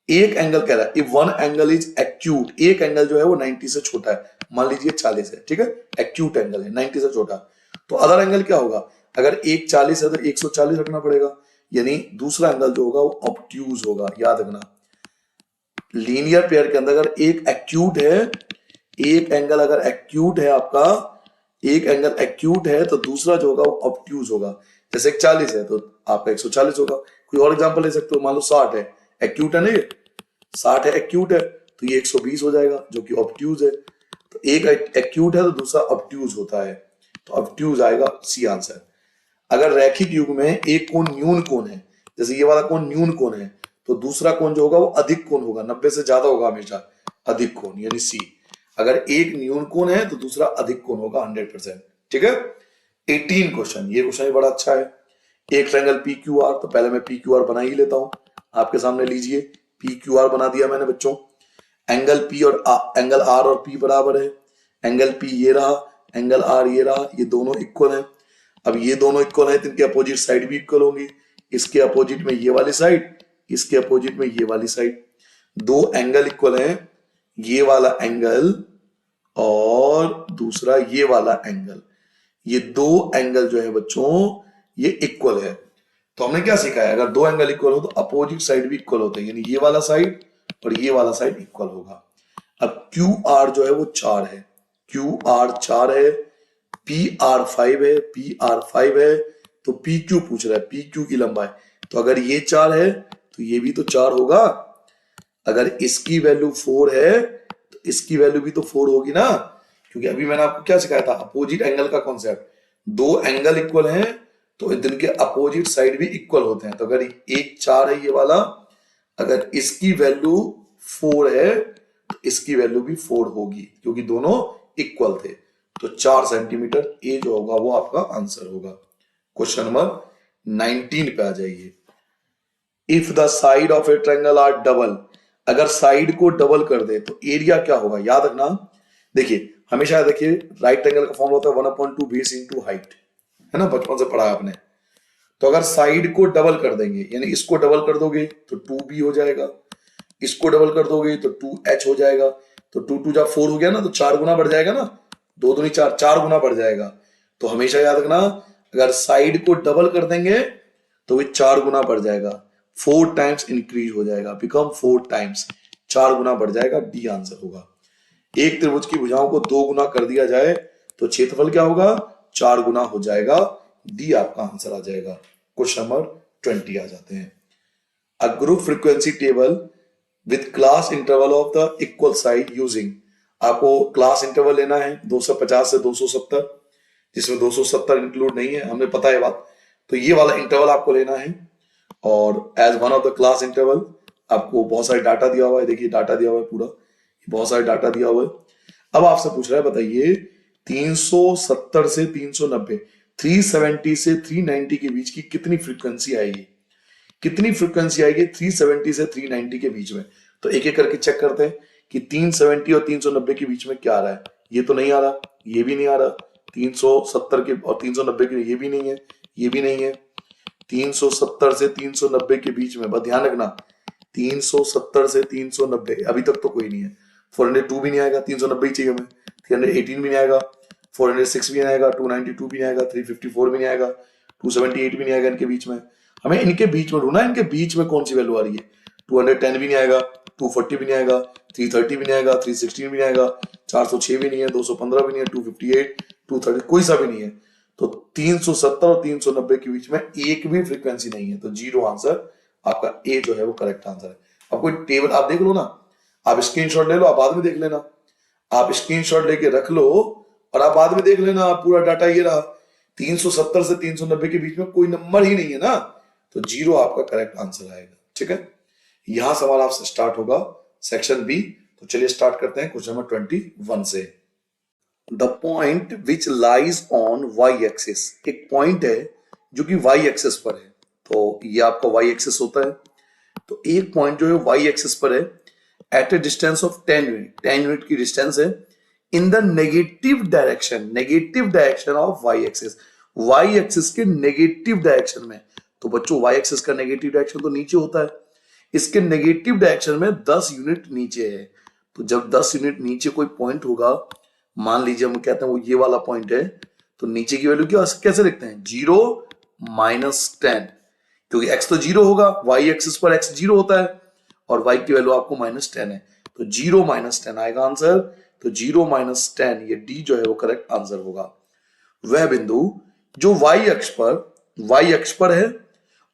एक एंगल कह रहा है, if one angle is acute, एक एंगल जो है वो 90 से छोटा है, मान लीजिए 40 है, ठीक है, एक्यूट एंगल है 90 से छोटा, तो अदर एंगल क्या होगा, अगर एक 40 है तो 140 रखना पड़ेगा, यानी दूसरा एंगल जो होगा वो ऑब्ट्यूज होगा, याद रखना। लीनियर पेयर के अंदर अगर एक एक्यूट है, एक एंगल अगर एक्यूट है आपका, एक एंगल एक्यूट है तो दूसरा जो होगा वो ऑब्ट्यूज होगा। जैसे 40 है तो आपका 140 होगा। कोई और एग्जांपल ले सकते हो, मान लो 60 है, एक्यूट है ना ये, 60 है एक्यूट है तो ये 120 हो जाएगा जो कि ऑब्ट्यूज है। तो एक एक्यूट है तो दूसरा ऑब्ट्यूज होता है, तो ऑब्ट्यूज आएगा सी आंसर। अगर रैखिक युग में एक कोण न्यून कोण है, जैसे ये वाला कोण न्यून कोण है, तो दूसरा कोण जो होगा वो अधिक कोण होगा, 90 से ज्यादा होगा हमेशा, अधिक कोण यानी सी। अगर एक न्यून कोण है तो दूसरा अधिक कोण होगा 100%। ठीक है। 18 क्वेश्चन, ये क्वेश्चन भी बड़ा अच्छा है। एक ट्रायंगल पी क्यू आर, तो पहले मैं पी क्यू आर बना ही लेता हूं, आपके सामने लीजिए। पी क्यू आर बना दिया मैंने बच्चों। एंगल पी और एंगल आर और पी बराबर है। एंगल पी ये रहा, एंगल आर ये रहा, ये दोनों इक्वल है। अब ये दोनों इक्वल है तो इनके अपोजिट साइड भी इक्वल होंगी। इसके अपोजिट में ये वाली साइड, इसके अपोजिट में ये वाली साइड। दो एंगल इक्वल है, ये वाला एंगल और दूसरा ये वाला एंगल, ये दो एंगल जो है बच्चों ये इक्वल है। तो हमने क्या सीखा है, अगर दो एंगल इक्वल हो तो अपोजिट साइड भी इक्वल होते हैं, यानी ये वाला साइड और ये वाला साइड इक्वल होगा। अब क्यू आर जो है वो 4 है, क्यू आर 4 है, पी आर 5 है, पी आर 5 है, तो पी क्यू पूछ रहा है, पी क्यू की लंबाई। तो अगर ये 4 है तो ये भी तो 4 होगा। अगर इसकी वैल्यू 4 है तो इसकी वैल्यू भी तो 4 होगी ना, क्योंकि अभी मैंने आपको क्या सिखाया था, अपोजिट एंगल का कॉन्सेप्ट। दो एंगल इक्वल हैं तो इनके अपोजिट साइड भी इक्वल होते हैं। तो अगर एक 4 है ये वाला, अगर इसकी वैल्यू 4 है तो इसकी वैल्यू भी 4 होगी, क्योंकि दोनों इक्वल थे। तो 4 सेंटीमीटर ए जो होगा वो आपका आंसर होगा। क्वेश्चन नंबर 19 पे आ जाइए। If the side of a triangle are double, अगर साइड को डबल कर दे तो एरिया क्या होगा, याद रखना। देखिए हमेशा देखिए, राइट एंगल का फॉर्म होता है 1/2 बेस इंटू हाइट, है ना, बचपन से पढ़ा है आपने। तो अगर साइड को डबल कर देंगे, यानी इसको डबल कर दोगे तो 2b हो जाएगा, इसको डबल कर दोगे तो 2h हो जाएगा। तो 2 2 जा 4 हो गया ना, तो 4 गुना बढ़ जाएगा ना, 2 दूनी 4, 4 गुना बढ़ जाएगा। तो हमेशा याद रखना, अगर साइड को डबल कर देंगे तो वो 4 गुना बढ़ जाएगा, 4 टाइम्स इंक्रीज हो जाएगा, बिकम 4 टाइम्स, 4 गुना बढ़ जाएगा, डी आंसर होगा। एक त्रिभुज की भुजाओं को 2 गुना कर दिया जाए तो क्षेत्रफल क्या होगा, 4 गुना हो जाएगा, डी आपका आंसर आ जाएगा। क्वेश्चन नंबर 20 आ जाते हैं। A group frequency table with class interval of the equal side using, आपको क्लास इंटरवल लेना है 250 से 270, जिसमें 270 इंक्लूड नहीं है, हमें पता है बात। तो ये वाला इंटरवल आपको लेना है, और as one of the class interval आपको बहुत सारे डाटा दिया हुआ है। देखिए डाटा दिया हुआ है पूरा, बहुत सारे डाटा दिया हुआ है। अब आपसे पूछ रहा है, बताइए 370 से 390, 370 से 390 के बीच की कितनी फ्रीक्वेंसी आएगी, कितनी फ्रीक्वेंसी आएगी 370 से 390 के बीच में। तो एक एक करके चेक करते हैं कि 370 और 390 के बीच में क्या आ रहा है। ये तो नहीं आ रहा, ये भी नहीं आ रहा, 370 के और 390 के, ये भी नहीं है, ये भी नहीं है। 370 से 390 के बीच में, बस ध्यान रखना, 370 से 390 अभी तक तो कोई नहीं है। 402 भी नहीं आएगा, 390 ही चाहिए हमें। 318 भी नहीं आएगा, 406 भी नहीं आएगा, 292 भी नहीं आएगा, 354 भी नहीं आएगा, 278 भी नहीं आएगा। इनके बीच में हमें, इनके बीच में ढूंढना है, इनके बीच में कौन सी वैल्यू आ रही है। 210 भी नहीं आएगा, 240 भी नहीं आएगा, 330 भी नहीं आएगा, 316 भी नहीं आएगा, 406 भी नहीं है, 215 भी नहीं है, 258, 230, कोई सा भी नहीं है। तो 370 और 390 के बीच में एक भी फ्रीक्वेंसी नहीं है, तो जीरो आंसर आपका ए जो है वो करेक्ट आंसर है। अब कोई टेबल आप देख लो ना, आप स्क्रीनशॉट ले लो, आप बाद में देख लेना, आप स्क्रीनशॉट लेके रख लो और आप बाद में देख लेना। आप पूरा डाटा ये रहा, 370 से 390 के बीच में कोई नंबर ही नहीं है ना, तो जीरो आपका करेक्ट आंसर आएगा। ठीक है, यहां सवाल आपसे स्टार्ट होगा सेक्शन बी। तो चलिए स्टार्ट करते हैं क्वेश्चन नंबर 21 से। The point which lies on y axis, एक पॉइंट है जो कि वाई एक्सिस पर है, तो ये आपका वाई एक्सिस होता है। तो एक पॉइंट जो है वाई एक्सिस पर है at a distance of 10 unit, 10 unit की डिस्टेंस है, in the negative direction, negative direction of y axis, y axis के नेगेटिव डायरेक्शन में। तो बच्चों वाई एक्सिस का नेगेटिव डायरेक्शन तो नीचे होता है, इसके नेगेटिव डायरेक्शन में 10 यूनिट नीचे है। तो जब 10 यूनिट नीचे कोई पॉइंट होगा, मान लीजिए हम कहते हैं वो ये वाला पॉइंट है, तो नीचे की वैल्यू क्या कैसे लिखते हैं, 0 - 10, क्योंकि x तो 0 होगा, y एक्सिस पर x 0 होता है और y की वैल्यू आपको -10 है, तो 0 -10 आएगा आंसर। तो 0 -10 ये डी जो है वो करेक्ट आंसर होगा। वह बिंदु जो y अक्ष पर है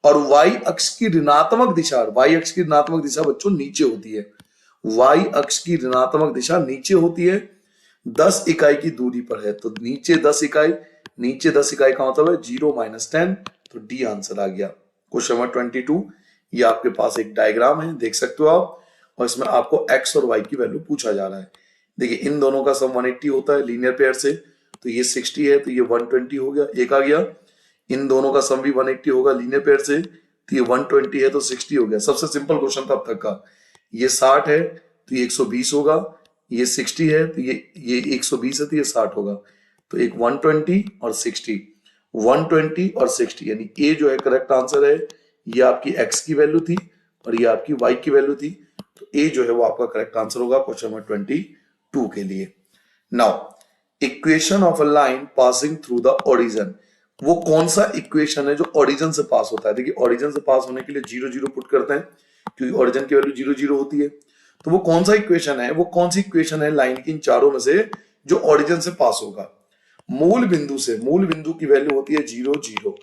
और y अक्ष की ऋणात्मक दिशा, y अक्ष की ऋणात्मक दिशा बच्चों नीचे होती है, y अक्ष की ऋणात्मक दिशा नीचे होती है, 10 इकाई की दूरी पर है, तो नीचे 10 इकाई, नीचे 10 इकाई का मतलब है 0 -10, तो डी आंसर आ गया। क्वेश्चन नंबर 22, ये आपके पास एक डायग्राम है, देख सकते हो आप, और इसमें आपको x और y की वैल्यू पूछा जा रहा है। देखिए इन दोनों का सम 180 होता है लीनियर पेयर से, तो ये 60 है, तो ये 120 हो गया, एक आ गया। इन दोनों का सम भी 180 होगा लीनियर पेयर से, तो ये 120 है, तो 60 हो गया। सबसे सिंपल क्वेश्चन था अब तक का। ये 60 है तो ये 120 होगा, ये 60 है तो ये 120 है तो ये 60 होगा, तो एक 120 और 60, 120 और 60, यानी ए जो है करेक्ट आंसर है। ये आपकी x की वैल्यू थी और ये आपकी y की वैल्यू थी, तो ए जो है वो आपका करेक्ट आंसर होगा क्वेश्चन नंबर 22 के लिए। Now equation of a line passing through the origin, वो कौन सा इक्वेशन है जो ओरिजिन से पास होता है? देखिए ओरिजिन से पास होने के लिए 0 0 पुट करते हैं, क्योंकि ओरिजिन की वैल्यू 0 0 होती है। तो वो कौन सा इक्वेशन है, वो कौन सी इक्वेशन है लाइन की इन चारों में से जो ओरिजिन से पास होगा? मूल बिंदु की वैल्यू होती है 0 0,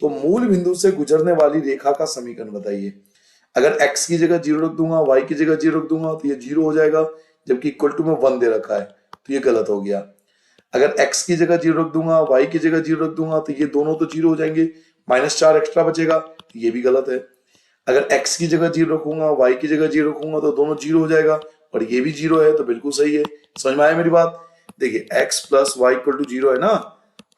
तो मूल बिंदु से गुजरने वाली रेखा का समीकरण बताइए। अगर x की जगह 0 रख दूंगा, y की जगह 0 रख दूंगा, तो ये 0 हो जाएगा, जबकि इक्वल टू में 1 दे रखा है, तो ये गलत हो गया। अगर x की जगह 0 रख दूंगा, y की जगह 0 रख दूंगा, तो ये दोनों तो 0 हो जाएंगे, -4 एक्स्ट्रा बचेगा, तो ये भी गलत है। अगर x की जगह 0 रखूंगा, y की जगह 0 रखूंगा, तो दोनों 0 हो जाएगा, और ये भी 0 है, तो बिल्कुल सही है। समझ में आया मेरी बात? देखिए x plus y equal to 0 है ना,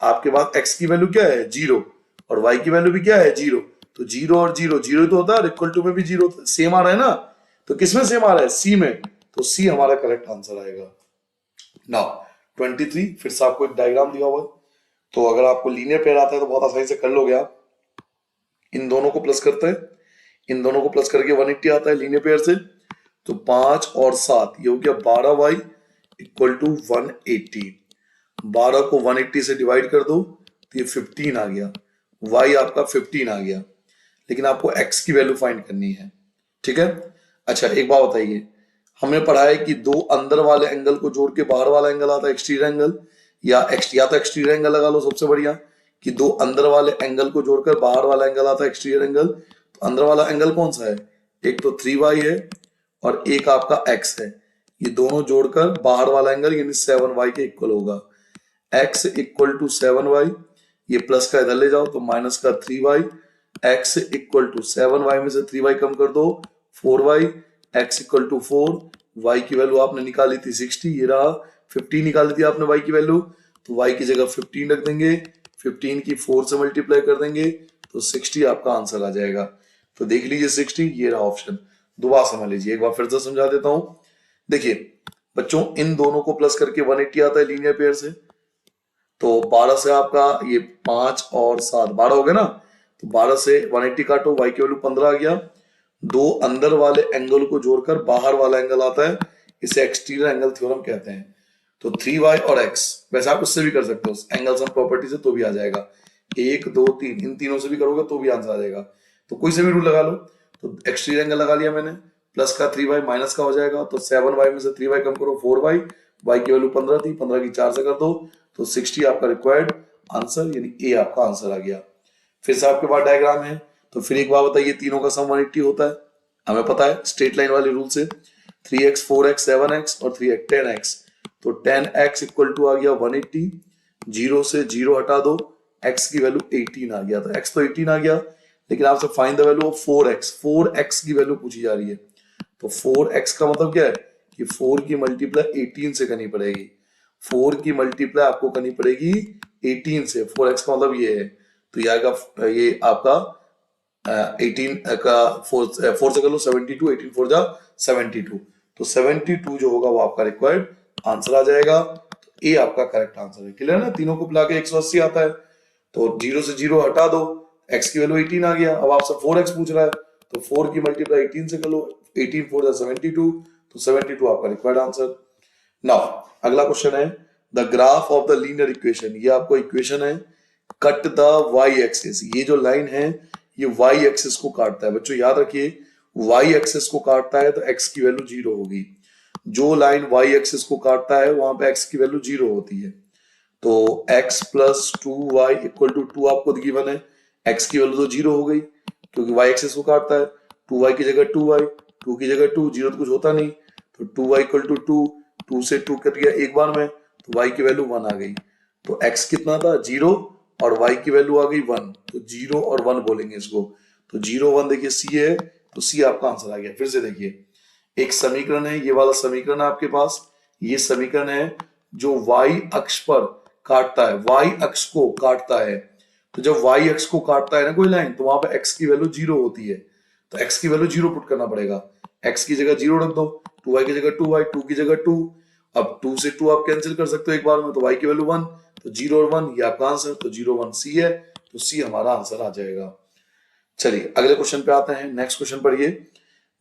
आपके पास x की वैल्यू क्या है 0 और y की वैल्यू भी क्या है 0, तो 0 और 0 0 तो होता है, इक्वल टू में भी 0 सेम आ रहा है ना, तो किसमें सेम आ रहा है? सी में, तो सी हमारा करेक्ट आंसर आएगा। नाउ 23, फिर से आपको एक डायग्राम दिया हुआ है, तो अगर आपको लीनियर पेयर आता है तो बहुत आसानी से कर लोगे आप। इन दोनों को प्लस करते हैं, इन दोनों को प्लस करके 180 आता है लीनियर पेयर से, तो 5 और 7 ये हो गया 12y इक्वल टू 180। 12 को 180 से डिवाइड कर दो तो ये 15 आ गया, y आपका 15 आ गया, लेकिन आपको x की वैल्यू फाइंड करनी है। ठीक है, अच्छा एक बात बताइए, हमने पढ़ा है कि दो अंदर वाले एंगल को जोड़ के बाहर वाला एंगल आता है एक्सटीरियर एंगल, या तो एक्सटीरियर एंगल लगा लो सबसे बढ़िया, कि दो अंदर वाले एंगल को जोड़कर बाहर वाला एंगल आता है एक्सटीरियर एंगल। तो अंदर वाला एंगल कौन सा है? एक तो 3y है और एक आपका x है, ये दोनों जोड़कर बाहर वाला एंगल यानी 7y के इक्वल होगा। x इक्वल टू 7y, ये प्लस का इधर ले जाओ तो माइनस का 3y, x equal to 7y में से 3y कम कर दो 4y, x equal to 4, y की वैल्यू आपने निकाली थी 60, ये रहा 50 निकाली थी आपने y की वैल्यू, तो y की जगह 15 रख देंगे, 15 की 4 से मल्टीप्लाई कर देंगे तो 60 आपका आंसर आ जाएगा। तो देख लीजिए 60, ये रहा ऑप्शन। दोबारा समझ लीजिए, एक बार फिर से समझा देता हूं। देखिए बच्चों इन दोनों को प्लस करके 180 आता है लीनियर पेयर से, तो 12 से आपका ये 5 और 7 12 हो गया ना, तो 12 से 180 काटो, y की वैल्यू 15 आ गया। दो अंदर वाले एंगल को जोड़कर बाहर वाला एंगल आता है, इसे एक्सटीरियर एंगल थ्योरम कहते हैं। तो 3y और x, वैसे आप उससे भी कर सकते हो एंगल सम प्रॉपर्टी से, तो भी आ जाएगा। 1 2 3 इन तीनों से भी करोगे तो भी आंसर आ जाएगा, तो कोई से भी रूल लगा लो। तो एक्सटीरियर एंगल लगा लिया मैंने, प्लस का 3y माइनस का हो जाएगा, तो 7y में से 3y कम करो 4y, y की वैल्यू 15 थी, 15 की 4 से कर दो तो 60 आपका रिक्वायर्ड आंसर, यानी ए आपका आंसर आ गया। फिर से आपके पास डायग्राम है, तो फिर एक बार बताइए, तीनों का सम 180 होता है, हमें पता है स्ट्रेट लाइन वाले रूल से, 3x 4x 7x और 3x 10x, तो 10x इक्वल टू आ गया 180, 0 से 0 हटा दो, x की वैल्यू 18 आ गया, तो x तो 18 आ गया, लेकिन आपसे find the value of 4x की वैल्यू पूछी जा रही है। तो 4x का मतलब क्या है कि 4 की मल्टीप्लाई 18 से करनी पड़ेगी, 4 की मल्टीप्लाई आपको करनी पड़ेगी 18 से, 4x का मतलब ये है, तो ये आएगा, ये आपका 18 का 4 से कर लो 72, 18 4 जा 72, तो 72 जो होगा वो आपका रिक्वायर्ड आंसर आ जाएगा, तो ए आपका करेक्ट आंसर है। क्लियर है ना, तीनों को मिला के 180 आता है, तो 0 से 0 हटा दो, x की वैल्यू 18 आ गया, अब आपसे 4x पूछ रहा है, तो 4 की मल्टीप्लाई 18 से कर लो, 18 4 जा 72, तो 72 आपका रिक्वायर्ड आंसर। नाउ अगला क्वेश्चन है, the graph of the linear equation, ये आपको इक्वेशन है, कट द y एक्सिस, ये जो लाइन है ये वाई एक्सिस को काटता है। बच्चों याद रखिए, वाई एक्सिस को काटता है तो एक्स की वैल्यू 0 होगी। जो लाइन वाई एक्सिस को काटता है वहां पे एक्स की वैल्यू 0 होती है। तो x plus 2y equal to 2 आपको गिवन है। x की वैल्यू तो 0 हो गई क्योंकि y एक्सिस को काटता है। 2y की जगह 2y, 2 की जगह 2, 0 तो कुछ होता नहीं, तो 2y इक्वल टू 2, 2 से 2 कट गया एक बार में, तो y की वैल्यू 1 आ गई। तो x कितना था 0 और y की वैल्यू आ गई 1, तो 0 और 1 बोलेंगे इसको। तो 0 1 देखिए c है, तो c आपका आंसर आ गया। फिर से देखिए, एक समीकरण है, ये वाला समीकरण है आपके पास, ये समीकरण है जो y अक्ष पर काटता है, y अक्ष को काटता है। तो जब y अक्ष को काटता है ना कोई लाइन, तो वहां पे x की वैल्यू 0 होती है, तो x की वैल्यू 0 पुट करना पड़ेगा। x की जगह 0 रख दो, 2y की जगह 2y, 2 की जगह 2, अब 2 से 2 आप कैंसिल कर सकते हो एक बार में, तो y की वैल्यू 1, तो 0 और 1 ये आपका आंसर, तो 0 1 c है, तो c हमारा आंसर आ जाएगा। चलिए अगले क्वेश्चन पे आते हैं। नेक्स्ट क्वेश्चन पढ़िए,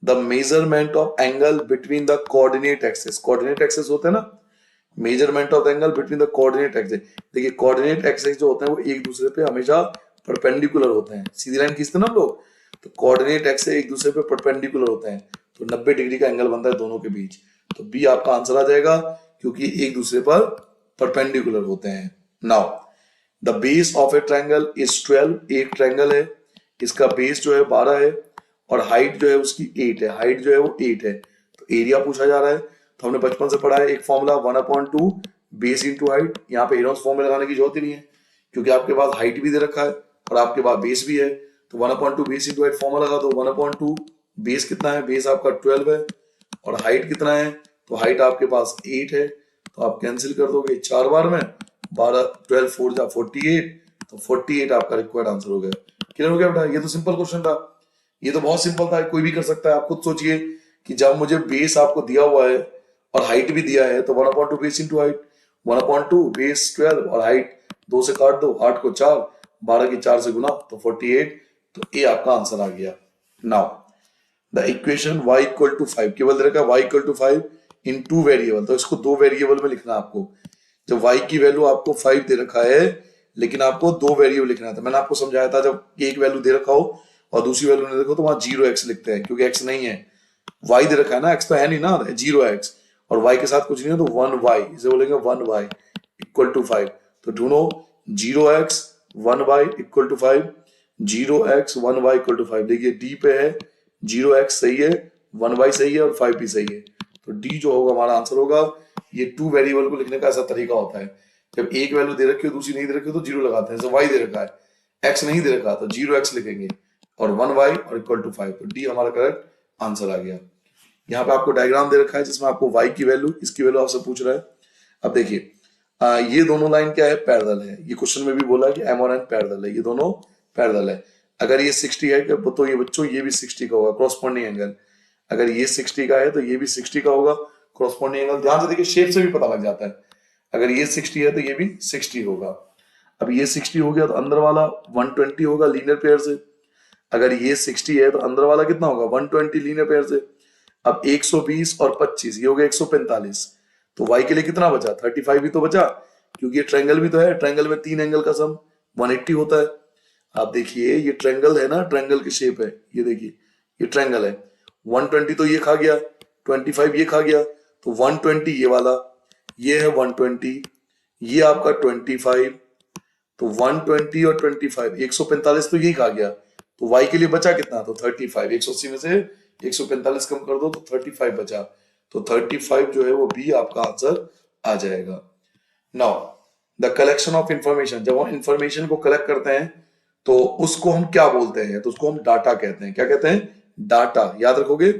the measurement of angle between the coordinate axis. Coordinate axis होते हैं ना, measurement of the angle between the coordinate axis. देखिए कोऑर्डिनेट एक्सिस जो होते हैं वो एक दूसरे पे हमेशा परपेंडिकुलर होते हैं, सीधी लाइन खींचते हैं ना हम लोग, तो कोऑर्डिनेट एक्सिस एक दूसरे पे परपेंडिकुलर होते हैं, तो 90 डिग्री का एंगल बनता है दोनों के बीच। तो बी आपका आंसर आ जाएगा क्योंकि एक दूसरे पर परपेंडिकुलर होते हैं। Now the base of a triangle is 12, एक ट्रायंगल है, इसका बेस जो है 12 है और हाइट जो है उसकी 8 है, हाइट जो है वो 8 है। तो एरिया पूछा जा रहा है, तो हमने बचपन से पढ़ा है एक फॉर्मूला 1/2 बेस इंटू हाइट। यहाँ पे हेरोन्स फॉर्म में लगाने की जरूरत ही नहीं है क्योंकि आपके पास हाइट भी दे रखा है और आपके पास बेस भी है, तो 1/2 बेस इंटू हाइट फॉर्मूला लगा दो। 1/2 बेस कितना है, बेस आपका 12 है और हाइट कितना है, तो हाइट आपके पास 8 है, तो आप कैंसिल कर दोगे 4 बार में, 12 12 4 जा 48, तो 48 आपका रिक्वायर्ड आंसर हो गया। क्लियर हो गया बेटा, ये तो सिंपल क्वेश्चन था, ये तो बहुत सिंपल था, कोई भी कर सकता है। आप खुद सोचिए कि जब मुझे बेस आपको दिया हुआ है और हाइट भी दिया है, तो 1/2 बेस इंटू हाइट, 1/2 बेस 12 और हाइट 2 से काट दो, 8 को 4, 12 की 4 से गुना, तो 48, तो ए आपका आंसर आ गया। Now the equation y equal to 5, केवल दे रखा है y equal to 5 in 2 variable, तो इसको 2 वेरिएबल में लिखना है आपको। जब y की वैल्यू आपको 5 दे रखा है लेकिन आपको 2 वेरिएबल लिखना था, मैंने आपको समझाया था जब एक वैल्यू दे रखा हो और दूसरी वैल्यू नहीं देखो तो वहां 0x लिखते हैं क्योंकि x नहीं है, y दे रखा है ना, x तो है नहीं ना, 0x और y के साथ कुछ नहीं है, तो 1y, इसे बोलेंगे 1y इक्वल टू 5। तो ढूंढो 0x 1y equal to 5, 0x 1y equal to 5। देखिए डी पे है 0x सही है, 1y सही है और 5 भी सही है, तो डी जो होगा हमारा आंसर होगा। ये 2 वेरिएबल को लिखने का ऐसा तरीका होता है, जब एक वैल्यू दे रखी हो दूसरी नहीं दे रखी हो तो 0 लगाते हैं। जैसे y दे रखा है, x नहीं दे रखा तो 0x लिखेंगे और 1y और इक्वल टू 5, तो डी हमारा करेक्ट आंसर आ गया। यहाँ पे आपको डायग्राम दे रखा है जिसमें आपको y की वैल्यू, इसकी वैल्यू आपसे पूछ रहा है। अब देखिए ये दोनों लाइन क्या है, पैरेलल है, ये क्वेश्चन में भी बोला है कि m और n पैरेलल है, ये दोनों पैरेलल है। अगर ये 60 है तो ये बच्चों ये भी 60 का होगा कॉरस्पॉन्डिंग एंगल, अगर ये 60 का है तो ये भी 60 का होगा कॉरस्पॉन्डिंग एंगल। ध्यान से देखिए शेप से भी पता लग जाता है, अगर ये 60 है तो ये भी 60 होगा। अब ये 60 हो गया तो अंदर वाला 120 होगा लीनियर पेयर से, अगर ये 60 है तो अंदर वाला कितना होगा 120 लीनियर पेयर से। अब 120 और 25 ये हो गया 145, तो y के लिए कितना बचा 35 भी तो बचा क्योंकि ये ट्रायंगल भी तो है, ट्रायंगल में 3 एंगल का सम 180 होता है। आप देखिए ये ट्रायंगल है ना, ट्रायंगल की शेप है, ये देखिए ये ट्रायंगल है, 120 तो ये खा गया, 25 ये खा गया, तो 120 ये वाला, ये है 120, ये आपका 25, तो 120 और 25 145 तो यही खा गया, तो y के लिए बचा कितना, तो 35, 180 में से 145 कम कर दो तो 35 बचा, तो 35 जो है वो बी आपका आंसर आ जाएगा। Now the collection of information, जब हम इंफॉर्मेशन को कलेक्ट करते हैं तो उसको हम क्या बोलते हैं, तो उसको हम डाटा कहते हैं। क्या कहते हैं, डाटा, याद रखोगे।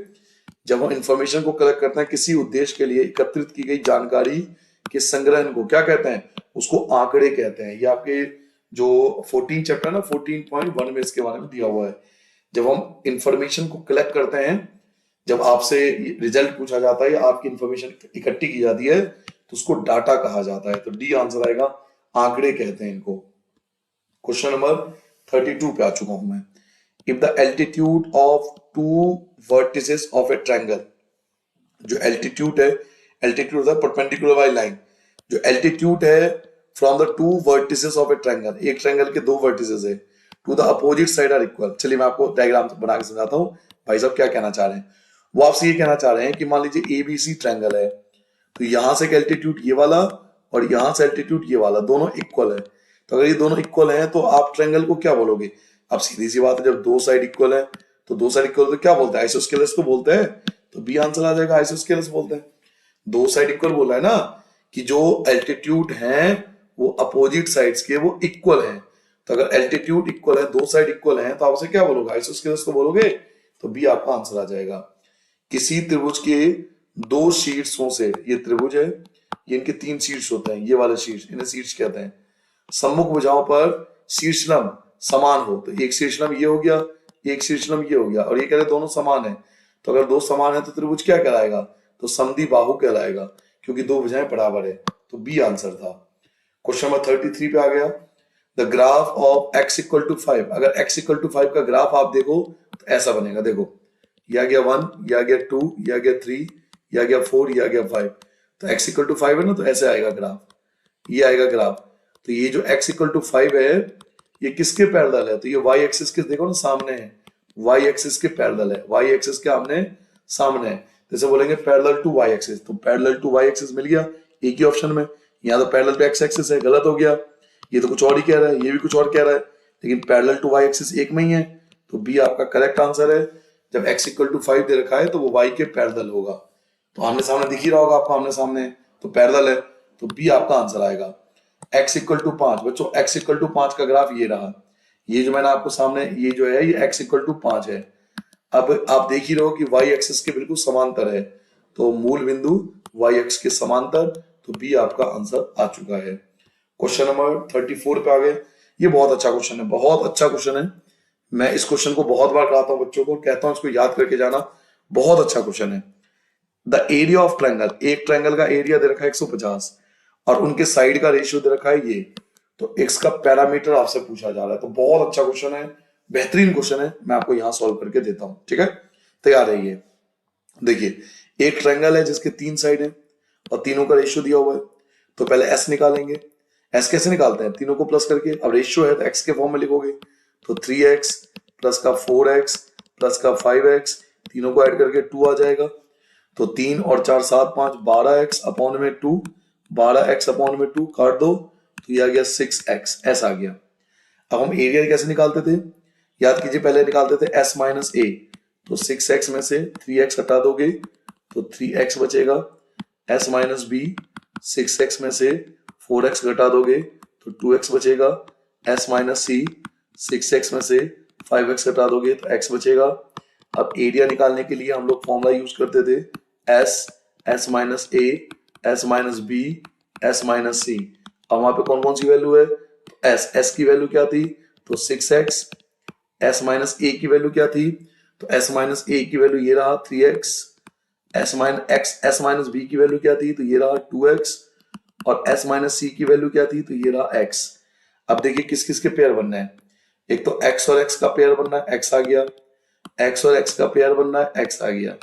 जब हम इंफॉर्मेशन को कलेक्ट करते हैं किसी उद्देश्य के लिए एकत्रित की गई जानकारी के संग्रहण को क्या कहते हैं, उसको आंकड़े कहते हैं। ये आपके जो 14 चैप्टर ना 14.1 में इसके बारे में दिया हुआ है। जब हम इंफॉर्मेशन को कलेक्ट करते हैं, जब आपसे रिजल्ट पूछा जाता है या आपकी इंफॉर्मेशन इकट्ठी की जाती है तो उसको डाटा कहा जाता है, तो डी आंसर आएगा, आंकड़े कहते हैं इनको। क्वेश्चन नंबर 32 पे आ चुका हूं मैं। If the altitude of 2 vertices of a triangle, जो एल्टीट्यूड है, एल्टीट्यूड है परपेंडिकुलर वाली लाइन, जो एल्टीट्यूड है from the 2 vertices of a triangle, एक ट्रायंगल के 2 वर्टिसेस है, to the opposite side are equal. चलिए मैं आपको डायग्राम बना के समझाता हूँ भाई साहब क्या कहना चाह रहे हैं। वो आपसे ये कहना चाह रहे हैं कि मान लीजिए एबीसी ट्रायंगल है, तो यहां से एल्टीट्यूड ये वाला और यहां से एल्टीट्यूड ये वाला दोनों इक्वल है। तो अगर ये दोनों इक्वल हैं तो आप ट्रायंगल को क्या बोलोगे? अब सीधी सी बात है, जब दो साइड इक्वल है तो दो साइड इक्वल तो क्या बोलते हैं? आइसोस्केलस को बोलते हैं। तो बी आंसर आ जाएगा, आइसोस्केलस बोलते हैं। दो साइड इक्वल बोला है ना, कि जो एल्टीट्यूड हैं वो अपोजिट साइड्स के वो इक्वल हैं। तो अगर एल्टीट्यूड इक्वल है, दो साइड इक्वल हैं, तो आप उसे क्या बोलोगे? आइसोस्केलस को बोलोगे। तो बी आपका आंसर आ जाएगा। किसी त्रिभुज के दो शीर्षों से, ये त्रिभुज है, ये इनके तीन शीर्ष होते हैं, ये वाले शीर्ष इन्हें शीर्ष कहते हैं, सम्मुख भुजाओं पर शीर्षलम समान हो। तो एक शीर्षलम ये हो गया, एक शीर्षलम ये हो गया, और ये कह रहे दोनों समान है। तो अगर दो समान है तो त्रिभुज क्या कहलाएगा? तो समद्विबाहु कहलाएगा, क्योंकि दो भुजाएं बराबर है। तो बी आंसर था। क्वेश्चन नंबर 33 पे आ गया। The graph of x equal to 5। अगर x इक्वल टू 5 का ग्राफ आप देखो तो ऐसा बनेगा। देखो, ये आ गया 1, ये आ गया 2, ये आ गया 3, ये आ गया 4, ये आ गया 5। तो x इक्वल टू 5 है ना, तो ऐसे आएगा ग्राफ, ये आएगा ग्राफ। तो ये जो x इक्वल टू 5 है ये किसके पैरेलल है? तो ये y एक्सिस के देखो ना सामने है, y एक्सिस के पैरेलल है, y एक्सिस के आमने सामने है। जैसे बोलेंगे पैरेलल टू y एक्सिस, तो पैरेलल टू y एक्सिस मिल गया एक ही ऑप्शन में। यहाँ तो पैरेलल टू x एक्सिस है, गलत हो गया। ये तो कुछ और ही कह रहा है, ये भी कुछ और कह रहा है, लेकिन पैरेलल टू y एक्सिस एक में ही है। तो बी आपका करेक्ट आंसर है। जब x इक्वल टू 5 दे रखा है तो वो y के पैरेलल होगा। तो आमने सामने दिख ही रहा होगा आपको, आमने सामने तो पैरेलल है। तो बी आपका आंसर आएगा। x इक्वल टू 5, बच्चों x इक्वल टू 5 का ग्राफ ये रहा। ये जो मैंने आपको सामने ये जो है ये x इक्वल टू 5 है। अब आप देख ही रहो कि y एक्सिस के बिल्कुल समांतर है, तो मूल बिंदु y एक्स के समांतर। तो बी आपका आंसर आ चुका है। क्वेश्चन नंबर 34 पे आ गए। ये बहुत अच्छा क्वेश्चन है, बहुत अच्छा क्वेश्चन है। मैं इस क्वेश्चन को बहुत बार कराता हूँ बच्चों को, कहता हूँ इसको याद करके जाना, बहुत अच्छा क्वेश्चन है। द एरिया ऑफ ट्रायंगल, एक ट्रायंगल का एरिया दे रखा है 150 और उनके साइड का रेशियो दे रखा है ये। तो एक्स का पैरामीटर आपसे पूछा जा रहा है। तो बहुत अच्छा क्वेश्चन है, बेहतरीन क्वेश्चन है। मैं आपको यहां सॉल्व करके देता हूं, ठीक है? तैयार रहिए। देखिए, एक ट्रायंगल है जिसके तीन साइड है और तीनों का रेशियो दिया हुआ है। तो पहले एस निकालेंगे। एस कैसे निकालते हैं? तीनों को प्लस करके। अब रेशियो है तो एक्स के फॉर्म में लिखोगे, तो 3x प्लस का 4x प्लस का 5x, तीनों को ऐड करके 2 आ जाएगा। तो 3 और 4 7 5 12x अपॉन में 2, 12x अपॉन में 2 काट दो, तो ये आ गया 6x, एस आ गया। अब हम एरिया कैसे निकालते थे? याद कीजिए, पहले निकालते थे s माइनस ए। तो 6x में से 3x हटा दोगे तो 3x बचेगा। s माइनस बी, 6x में से 4x घटा दोगे तो 2x बचेगा। s माइनस सी, 6x में से 5x घटा दोगे तो x बचेगा। अब एरिया निकालने के लिए हम लोग फॉर्मूला यूज करते थे s minus A, s minus B, s minus C. अब वहां पे कौन कौन सी वैल्यू है? s की वैल्यू क्या थी? तो 6x। s माइनस ए की वैल्यू क्या थी? तो s माइनस ए की वैल्यू ये रहा 3x। s माइनस बी की वैल्यू क्या थी? तो ये रहा 2x। और s माइनस सी की वैल्यू क्या थी? तो ये रहा x। अब देखिए किस किस के पेयर बनना है। एक तो x और x का पेयर बनना है, x आ गया। x और x का पेयर बनना है, x आ गया।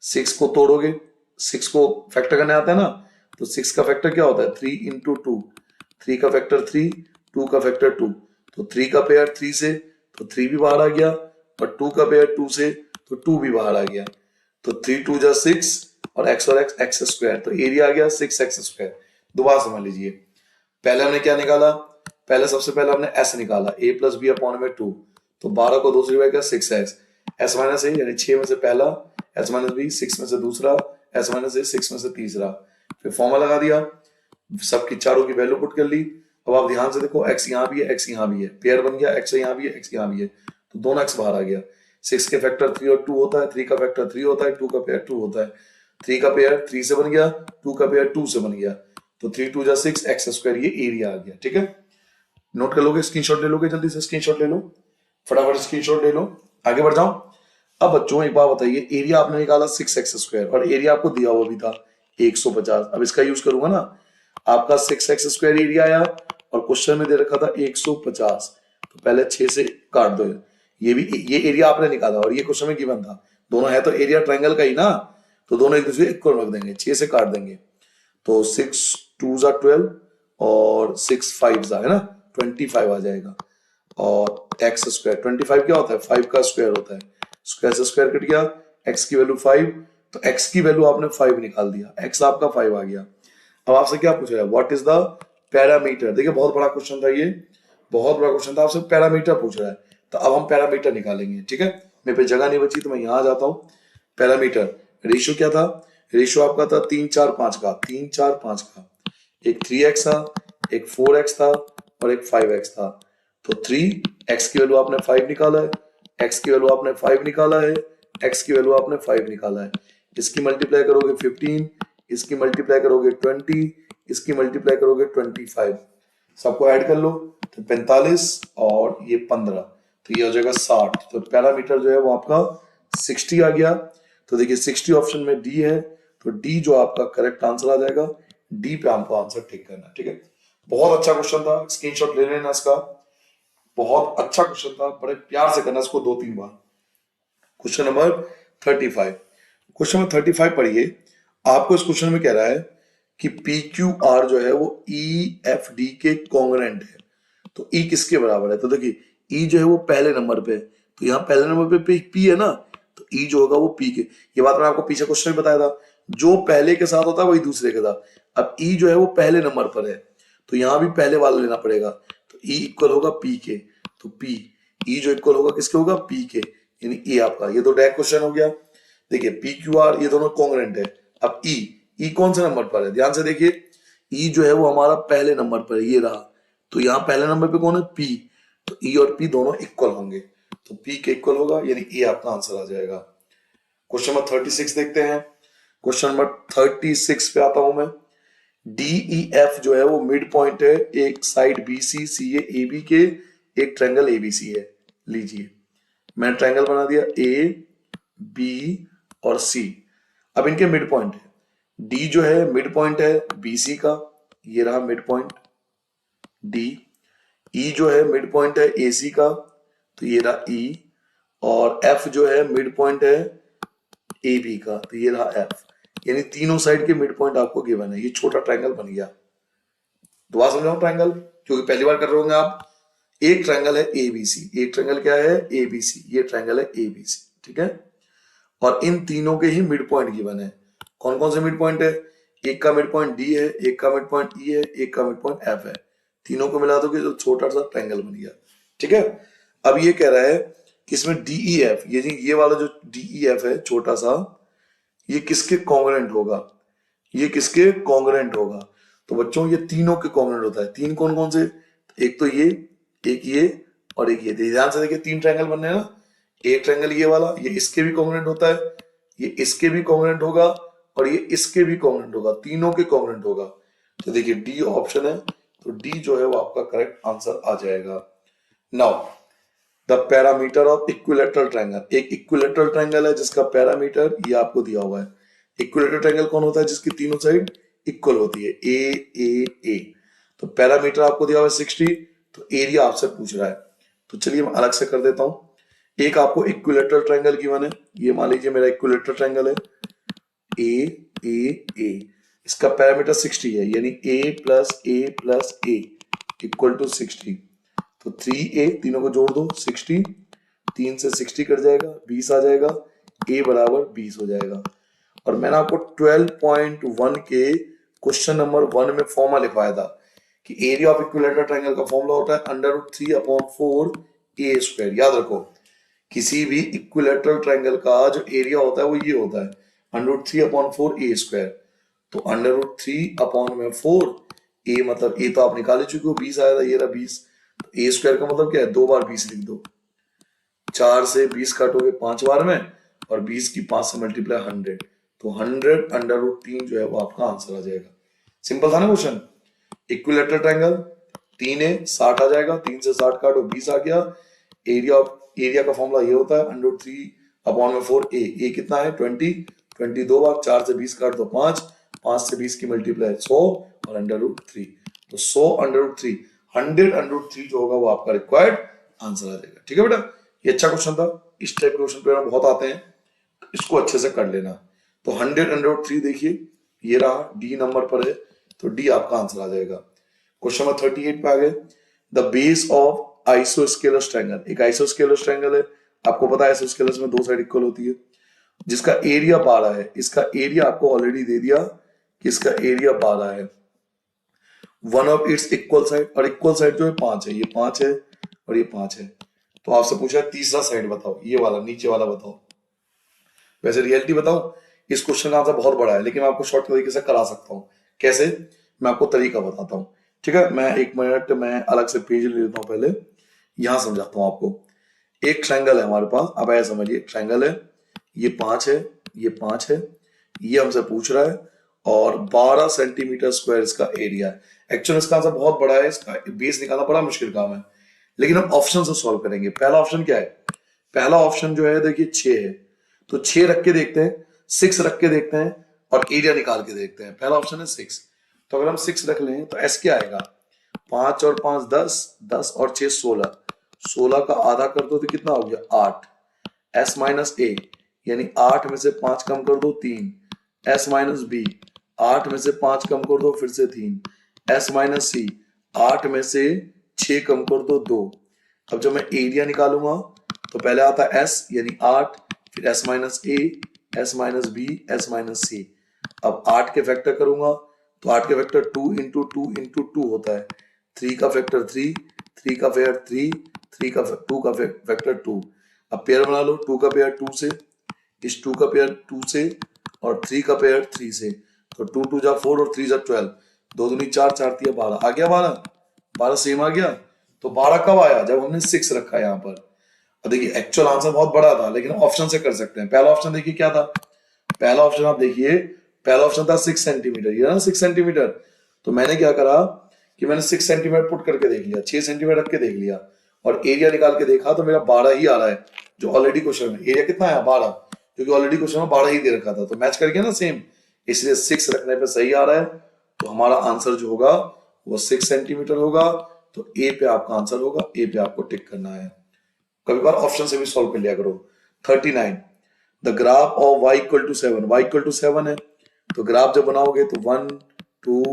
6 को तोड़ोगे, 6 को फैक्टर करने आता है ना, तो 6 का फैक्टर क्या होता है? 3 इंटू 2। 3 का फैक्टर 3, 2 का फैक्टर 2। तो 3 का पेयर 3 से तो 3 भी बाहर आ गया, और 2 का पेयर 2 से तो 2 भी बाहर आ गया। तो 3 2 जा 6 और x एक्स स्क्वायर, तो एरिया आ गया 6x स्क्वायर। दोबारा समझ लीजिए, पहले हमने क्या निकाला? पहले सबसे पहले हमने s निकाला, a प्लस बी अपॉन में 2। तो 12 को 2 से डिवाइड किया 6x। s माइनस ए यानी 6 में से पहला, s माइनस बी 6 में से दूसरा, s माइनस ए 6 में से तीसरा। फिर फॉर्मूला लगा दिया, सबकी चारों की वैल्यू पुट कर ली। अब आप ध्यान से देखो, x यहाँ भी है, x यहाँ भी है, पेयर बन गया, x यहाँ भी है, x यहाँ भी है, तो दोनों x बाहर आ गया। 6 के फैक्टर 3 और 2 होता है, 3 का फैक्टर 3 होता है, 2 का पेयर 2 होता है। 3 का पेयर 3 से बन गया, 2 का पेयर 2 से बन गया, तो 3 2 जा 6 एक्स स्क्वायर, ये एरिया आ गया। ठीक है, नोट कर लोगे, स्क्रीनशॉट ले लोगे, जल्दी से स्क्रीनशॉट ले लो, फटाफट स्क्रीनशॉट ले लो, आगे बढ़ जाओ। अब बच्चों एक बात बताइए, एरिया आपने निकाला 6 एक्स स्क्वायर और एरिया आपको दिया हुआ भी था 150। अब इसका यूज करूंगा ना, आपका 6 एक्स स्क्वायर एरिया आया और क्वेश्चन में दे रखा था 150, तो पहले 6 से काट दो। ये एरिया आपने निकाला और ये क्वेश्चन में गिवन था, दोनों है तो एरिया ट्रायंगल का ही ना, तो दोनों एक दूसरे इक्वल रख देंगे, 6 से काट देंगे, तो 6 2 जा 12 और 6 5 जा है ना 25 आ जाएगा। और एक्स स्क्वायर, 25 क्या होता है 5 का स्क्वायर होता है, स्क्वायर से स्क्वायर कट गया, एक्स की वैल्यू 5, तो एक्स की वैल्यू आपने 5 निकाल दिया, एक्स आपका 5 आ गया। अब आपसे क्या पूछ रहा है, व्हाट इज द पैरामीटर। देखिए बहुत बड़ा क्वेश्चन था ये, बहुत बड़ा क्वेश्चन था, आपसे पैरामीटर पूछ रहा है, तो अब हम पैरामीटर निकालेंगे। ठीक है, मेरे पे जगह नहीं बची तो मैं यहां जाता हूं। पैरामीटर रेशियो क्या था, रेशियो आपका था 3 4 5 का, 3 4 5 का, एक 3x था, एक 4x था और एक 5x था। तो 3x की वैल्यू आपने 5 निकाला है, x की वैल्यू आपने 5 निकाला है, x की वैल्यू आपने 5 निकाला है, इसकी मल्टीप्लाई करोगे 15, इसकी मल्टीप्लाई करोगे 20, इसकी मल्टीप्लाई करोगे 25, सबको ऐड कर लो तो 45 और ये 15, तो ये हो जाएगा 60। तो पैरामीटर जो है वो आपका 60 आ गया। तो देखिए 60 ऑप्शन में डी है, तो डी जो आपका करेक्ट आंसर आ जाएगा, डी पे हमको आंसर टिक करना। ठीक है, बहुत अच्छा क्वेश्चन था, स्क्रीनशॉट ले लेना इसका, बहुत अच्छा क्वेश्चन था, बड़े प्यार से करना इसको 2-3 बार। क्वेश्चन नंबर 35, क्वेश्चन नंबर 35 पढ़िए। आपको इस क्वेश्चन में कह रहा है कि पी क्यू आर जो है वो ई एफ डी के कॉन्ग्रेंट है, तो ई किसके बराबर है। तो देखिए ई जो है वो पहले नंबर पे, तो यहाँ पहले नंबर पे पी है ना, तो ई जो होगा वो पी के, ये बात मैं आपको पीछे क्वेश्चन में बताया था, जो पहले के साथ होता है वही दूसरे के साथ। अब ई जो है वो पहले नंबर पर है, तो यहां भी पहले वाला लेना पड़ेगा, तो ई इक्वल होगा पी के, तो पी ई जो इक्वल होगा किसके होगा, पी के, यानी ई आपका, ये तो डायरेक्ट क्वेश्चन हो गया। देखिए पी क्यू आर ये दोनों कॉन्ग्रेंट है। अब ई कौन से नंबर पर है, ध्यान से देखिए, ई जो है वो हमारा पहले नंबर पर है, ये रहा, तो यहाँ पहले नंबर पे कौन है, पी, तो ई और पी दोनों इक्वल होंगे, तो पी के इक्वल होगा, यानी ए आपका आंसर आ जाएगा। क्वेश्चन नंबर 36 देखते हैं। क्वेश्चन नंबर 36 पे आता हूं मैं। डी एफ जो है वो मिड पॉइंट है, एक side B C C A A B के, एक ट्रायंगल एबीसी है। लीजिए मैंने ट्रायंगल बना दिया ए बी और सी। अब इनके मिड पॉइंट है, डी जो है मिड पॉइंट है बीसी का, ये रहा मिड पॉइंट डी। ई जो है मिड पॉइंट है एसी का, तो ये रहा ई, और एफ जो है मिड पॉइंट है ए बी का, तो ये रहा एफ, यानी तीनों साइड के मिड पॉइंट आपको गिवन है। ये छोटा ट्रायंगल बन गया। दोबारा समझाओ ट्रायंगल, क्योंकि पहली बार कर रहे होंगे आप। एक ट्रायंगल है एबीसी, एक ट्रायंगल क्या है एबीसी, ये ट्रायंगल है एबीसी, ठीक है, और इन तीनों के ही मिड पॉइंट गिवन है। कौन कौन से मिड पॉइंट है, एक का मिड पॉइंट डी है, एक का मिड पॉइंट ई है, एक का मिड पॉइंट एफ है, तीनों को मिला दोगे तो छोटा सा ट्रायंगल बन गया। ठीक है, अब ये कह रहा है कि इसमें डीई एफ, ये वाला जो डीई एफ है छोटा सा, ये किसके कॉन्ग्रेंट होगा, ये किसके कॉन्ग्रेंट होगा। तो बच्चों ये तीनों के कॉन्ग्रेंट होता है। तीन कौन कौन से, एक तो ये, एक ये और एक ये। ध्यान से देखिए तीन ट्रायंगल बनने हैं ना, एक ट्रायंगल ये वाला, ये इसके भी कॉन्ग्रेंट होता है, ये इसके भी कॉन्ग्रेंट होगा और ये इसके भी कॉन्ग्रेंट होगा, तीनों के कॉन्ग्रेंट होगा। तो देखिए डी ऑप्शन है, तो डी जो है वो आपका करेक्ट आंसर आ जाएगा। Now the parameter of equilateral triangle, एक इक्विलैटरल ट्रायंगल है जिसका पैरामीटर ये आपको दिया हुआ है। इक्विलैटरल ट्रायंगल कौन होता है, जिसकी तीनों साइड इक्वल होती है, ए। तो पैरामीटर आपको दिया हुआ है 60, तो एरिया आपसे पूछ रहा है, तो चलिए मैं अलग से कर देता हूं। एक आपको इक्विलैटरल ट्रायंगल गिवन है, ये मान लीजिए मेरा इक्विलैटरल ट्रायंगल है ए, इसका पैरामीटर 60 है, यानी a plus a equal to 60। तो 3a, तीनों को जोड़ दो 60, 3 से 60 कट जाएगा, 20 आ जाएगा, a बराबर 20 हो जाएगा। और मैंने आपको 12.1 के क्वेश्चन नंबर 1 में फॉर्मूला लिखवाया था कि एरिया ऑफ इक्विलैटरल ट्रायंगल का फॉर्मूला होता है √3/4 a स्क्वायर। याद रखो किसी भी इक्विलैटरल ट्रायंगल का जो एरिया होता है वो ये होता है √3/4 a स्क्वायर। तो √3/4 a, मतलब a तो आप निकाल ही चुके हो, 20 आया था, ये रहा 20। तो a स्क्वायर का मतलब क्या है, 2 बार 20 लिख दो, 4 से 20 काटोगे 5 बार में, और 20 की 5 से मल्टीप्लाई 100, तो 100 √3 जो है वो आपका आंसर आ जाएगा। सिंपल था ना क्वेश्चन। इक्विलैटरल ट्रायंगल 3 है, 60 आ जाएगा, 3 से 60 काटो 20 आ गया। एरिया का फॉर्मूला ये होता है √3/4 a कितना है 20 2 बार, 4 से 20 काट दो 5 से 20 की मल्टीप्लाई 100 और √3, तो 100 √3, 100 √3 जो होगा वो आपका रिक्वायर्ड आंसर आ जाएगा। ठीक है बेटा, ये अच्छा क्वेश्चन था, इस टाइप के क्वेश्चन पेपर बहुत आते हैं, इसको अच्छे से कर लेना। तो 100 √3 देखिए ये रहा, डी नंबर पर है, तो डी आपका आंसर आ जाएगा। क्वेश्चन नंबर 38 पे आ गए। The base of isosceles triangle, एक आइसोस्केलस ट्रायंगल है, आपको पता है आइसोस्केलस में दो साइड इक्वल होती है, जिसका एरिया 12 है। इसका एरिया आपको ऑलरेडी दे दिया कि इसका एरिया 12 है। One of its equal side, और इक्वल साइड जो है 5 है, ये 5 है और ये 5 है। तो आपसे पूछा तीसरा साइड बताओ, ये वाला नीचे वाला बताओ। वैसे रियलिटी बताओ, इस क्वेश्चन का आंसर बहुत बड़ा है, लेकिन मैं आपको शॉर्ट तरीके से करा सकता हूँ। कैसे, मैं आपको तरीका बताता हूँ। ठीक है, मैं 1 मिनट मैं अलग से पेज ले लेता हूँ, पहले यहां समझाता हूँ आपको। एक ट्रायंगल है हमारे पास, अब ऐसा समझिए, ट्रायंगल है, ये 5 है, ये 5 है, ये हमसे पूछ रहा है, और 12 सेंटीमीटर स्क्वायर इसका एरिया है। एक्चुअली इसका आंसर बहुत बड़ा है, इसका बेस निकालना बड़ा मुश्किल काम है, लेकिन हम ऑप्शन से सॉल्व करेंगे। पहला ऑप्शन क्या है, पहला ऑप्शन जो है देखिए 6 है, तो 6 रख के देखते हैं, 6 रख के देखते हैं, और एरिया निकाल के देखते हैं। पहला ऑप्शन है 6, तो अगर हम 6 रख लें तो एस क्या आएगा, 5 और 5 10, 10 और 6 16, 16 का आधा कर दो तो कितना हो गया 8, एस माइनस ए, यानी 8 में से 5 कम कर दो 3, एस माइनस बी, 8 में से 5 कम कर दो फिर से 3, एस माइनस सी, 8 में से 6 कम कर दो 2। अब जब मैं एरिया निकालूंगा तो पहले आता है एस यानी 8, फिर S minus A, S minus B, S minus C. अब 8 के फैक्टर करूंगा तो 8 के फैक्टर 2 इंटू 2 इंटू 2 होता है, 3 का फैक्टर 3, 3 का फैक्टर 3, 3 का 2 का फैक्टर 2। अब पेयर बना लो, 2 का पेयर 2 से, इस 2 का पेयर 2 से, और 3 का पेयर 3 से, तो 2 2 जा 4 और 3 जा 12, 2 दूनी 4, 4 3 12, आ गया 12, 12 सेम आ गया। तो 12 कब आया, जब हमने 6 रखा यहाँ पर। अब देखिए एक्चुअल आंसर बहुत बड़ा था, लेकिन ऑप्शन से कर सकते हैं। पहला ऑप्शन देखिए क्या था, पहला ऑप्शन आप देखिए, पहला ऑप्शन था 6 सेंटीमीटर, ये ना 6 सेंटीमीटर, तो मैंने क्या करा कि मैंने 6 सेंटीमीटर पुट करके देख लिया, 6 सेंटीमीटर रख के देख लिया, और एरिया निकाल के देखा तो मेरा 12 ही आ रहा है, जो ऑलरेडी क्वेश्चन में एरिया कितना है 12, क्योंकि ऑलरेडी क्वेश्चन में 12 ही दे रखा था, तो मैच कर गया ना सेम, इसलिए 6 रखने पे सही आ रहा है। तो हमारा आंसर जो होगा वो 6 सेंटीमीटर होगा, तो ए पे आपका आंसर होगा, ए पे आपको टिक करना है। कभी बार ऑप्शन से भी सॉल्व कर लिया करो। 39, the graph of y equal to 7, y equal to 7 है, तो ग्राफ जब बनाओगे तो 1 2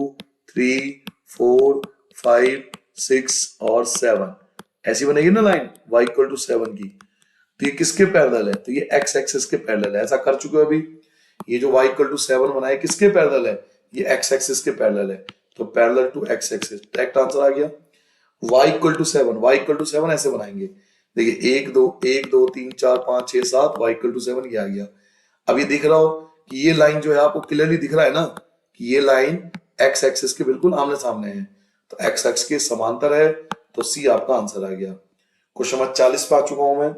3 4 5 6 और 7 ऐसी बनेगी ना लाइन y इक्वल टू 7 की। तो ये किसके पैरेलल है, तो ये x एक्सिस के पैरेलल है, ऐसा कर चुके हो अभी। ये जो y इक्वल टू 7 बनाए किसके पैरेलल है, ये x एक्सिस के पैरेलल है, तो parallel to x axis, direct answer आ गया। y equal to 7, y equal to 7 ऐसे बनाएंगे, देखिए 1 2 1 2 3 4 5 6 7, y इक्वल टू 7 ये आ गया। अब ये दिख रहा हो कि ये लाइन जो है आपको क्लियरली दिख रहा है ना कि ये लाइन x एक्सिस के बिल्कुल आमने सामने है, तो x एक्सिस के समांतर है, तो C आपका आंसर आ गया। क्वेश्चन नंबर 40 पे आ चुका हूं मैं।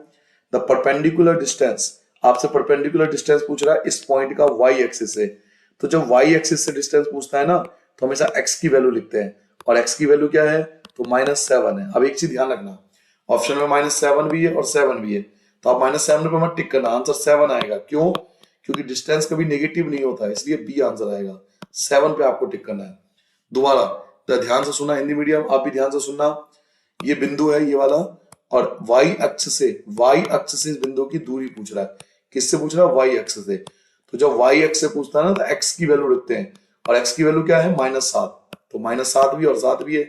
द परपेंडिकुलर डिस्टेंस, आपसे परपेंडिकुलर डिस्टेंस पूछ रहा है इस पॉइंट का y एक्सिस से, तो जब y एक्सिस से डिस्टेंस पूछता है ना तो हमेशा x की वैल्यू लिखते हैं, और x की वैल्यू क्या है, तो -7 है। अब एक चीज ध्यान रखना, ऑप्शन में -7 भी है और 7 भी है, तो आप -7 पे मत टिक करना, आंसर 7 आएगा। क्यों, क्योंकि डिस्टेंस कभी नेगेटिव नहीं होता है, इसलिए बी आंसर आएगा, 7 पे आपको टिक करना है। दोबारा ध्यान से सुनना, हिंदी मीडियम आप भी ध्यान से सुनना, ये बिंदु है ये वाला, और y अक्ष से इस बिंदु की दूरी पूछ रहा है, किससे पूछ रहा है, y अक्ष से। तो जब y अक्ष से पूछता है ना तो x की वैल्यू रखते हैं, और x की वैल्यू क्या है -7, तो -7 भी और 7 भी है,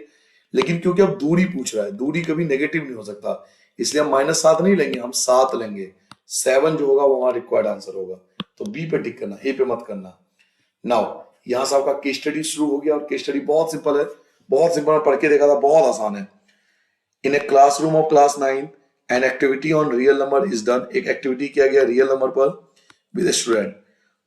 लेकिन क्योंकि अब दूरी पूछ रहा है, दूरी कभी नेगेटिव नहीं हो सकता, इसलिए हम -7 नहीं लेंगे, हम 7 लेंगे। 7 जो होगा वो हमारा रिक्वायर्ड आंसर होगा, तो बी पे टिक करना, ए पे मत करना। नाउ यहां से आपका केस स्टडी शुरू हो गया, और केस स्टडी बहुत सिंपल है, बहुत सिंपल, पढ़ के देखा था, बहुत आसान है। In a classroom of class 9 an activity on real number is done, एक एक्टिविटी किया गया रियल नंबर पर with a student.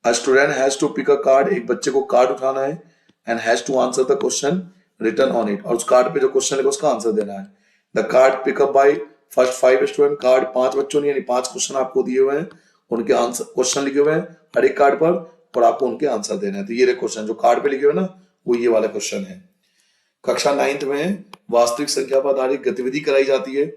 A student has to pick a card, एक बच्चे को कार्ड उठाना है, and has to answer the question written on it, और उस कार्ड पे जो क्वेश्चन लिखा उसका आंसर देना है। The card pick up by first 5 student, card 5 बच्चों ने, यानी 5 क्वेश्चन आपको दिए हुए हैं, उनके आंसर क्वेश्चन लिखे हुए हैं हर एक कार्ड पर, और आपको उनके आंसर देना है। तो ये क्वेश्चन जो कार्ड पे लिखे हुए ना वो ये वाला क्वेश्चन है। कक्षा 9th में वास्तविक संख्या पर आधारित गतिविधि कराई जाती है।